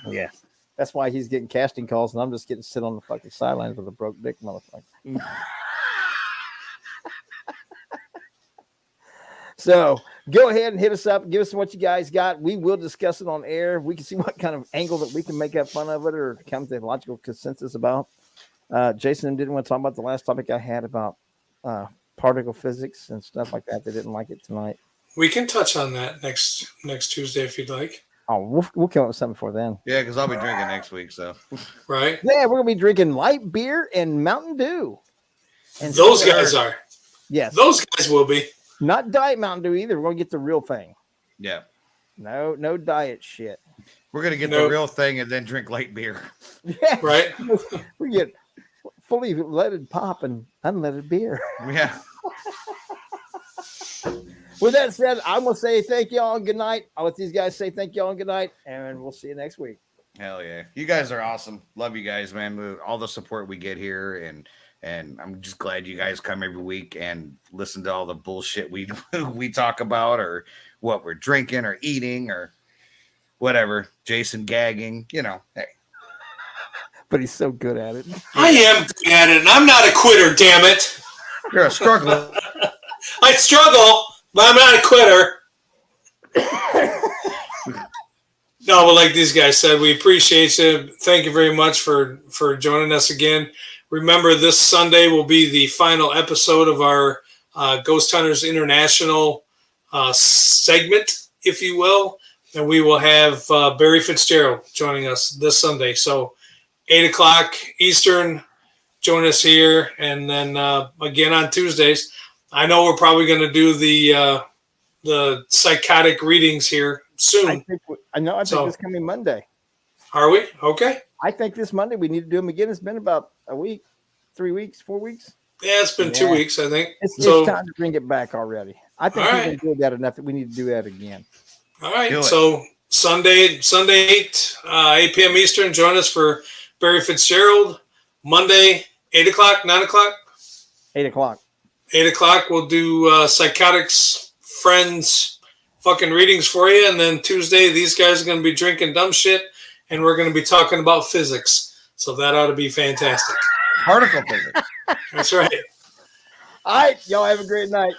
Yeah. That's why he's getting casting calls, and I'm just getting to sit on the fucking sidelines with a broke dick motherfucker. So go ahead and hit us up. Give us what you guys got. We will discuss it on air. We can see what kind of angle that we can make up fun of it or come to a logical consensus about. Jason didn't want to talk about the last topic I had about particle physics and stuff like that. They didn't like it tonight. We can touch on that next Tuesday if you'd like. Oh, we'll come up with something for then. Yeah, because I'll be drinking next week. So Right? Yeah, we're gonna be drinking light beer and Mountain Dew. And Those guys are. Yes. Those guys will be. Not Diet Mountain Dew either. We're gonna get the real thing. yeah, No diet shit. we're gonna get the real thing and then drink light beer. Yeah. Right? We get fully leaded pop and unleaded beer. Yeah. With that said, I'm gonna say thank y'all and good night. I'll let these guys say thank y'all and good night, and we'll see you next week. Hell yeah. You guys are awesome. Love you guys, man. All the support we get here, and I'm just glad you guys come every week and listen to all the bullshit we talk about, or what we're drinking or eating or whatever. Jason gagging, hey. But he's so good at it. I am good at it, and I'm not a quitter, damn it. You're a struggler. I struggle, but I'm not a quitter. No, but like these guys said, we appreciate you. Thank you very much for joining us again. Remember, this Sunday will be the final episode of our Ghost Hunters International segment, if you will. And we will have Barry Fitzgerald joining us this Sunday. So 8 o'clock Eastern, join us here. And then again on Tuesdays. I know we're probably going to do the psychotic readings here soon. I think this coming Monday. Are we? Okay. I think this Monday we need to do them again. It's been about a week, 3 weeks, 4 weeks. Yeah, it's been 2 weeks, I think. It's time to bring it back already. I think we've enjoyed that enough that we need to do that again. All right. So Sunday 8 p.m. Eastern, join us for Barry Fitzgerald. Monday, 8 o'clock, 9 o'clock? 8 o'clock. 8 o'clock, we'll do Psychotics Friends fucking readings for you. And then Tuesday, these guys are going to be drinking dumb shit, and we're going to be talking about physics. So that ought to be fantastic. Particle physics. That's right. All right. Y'all have a great night.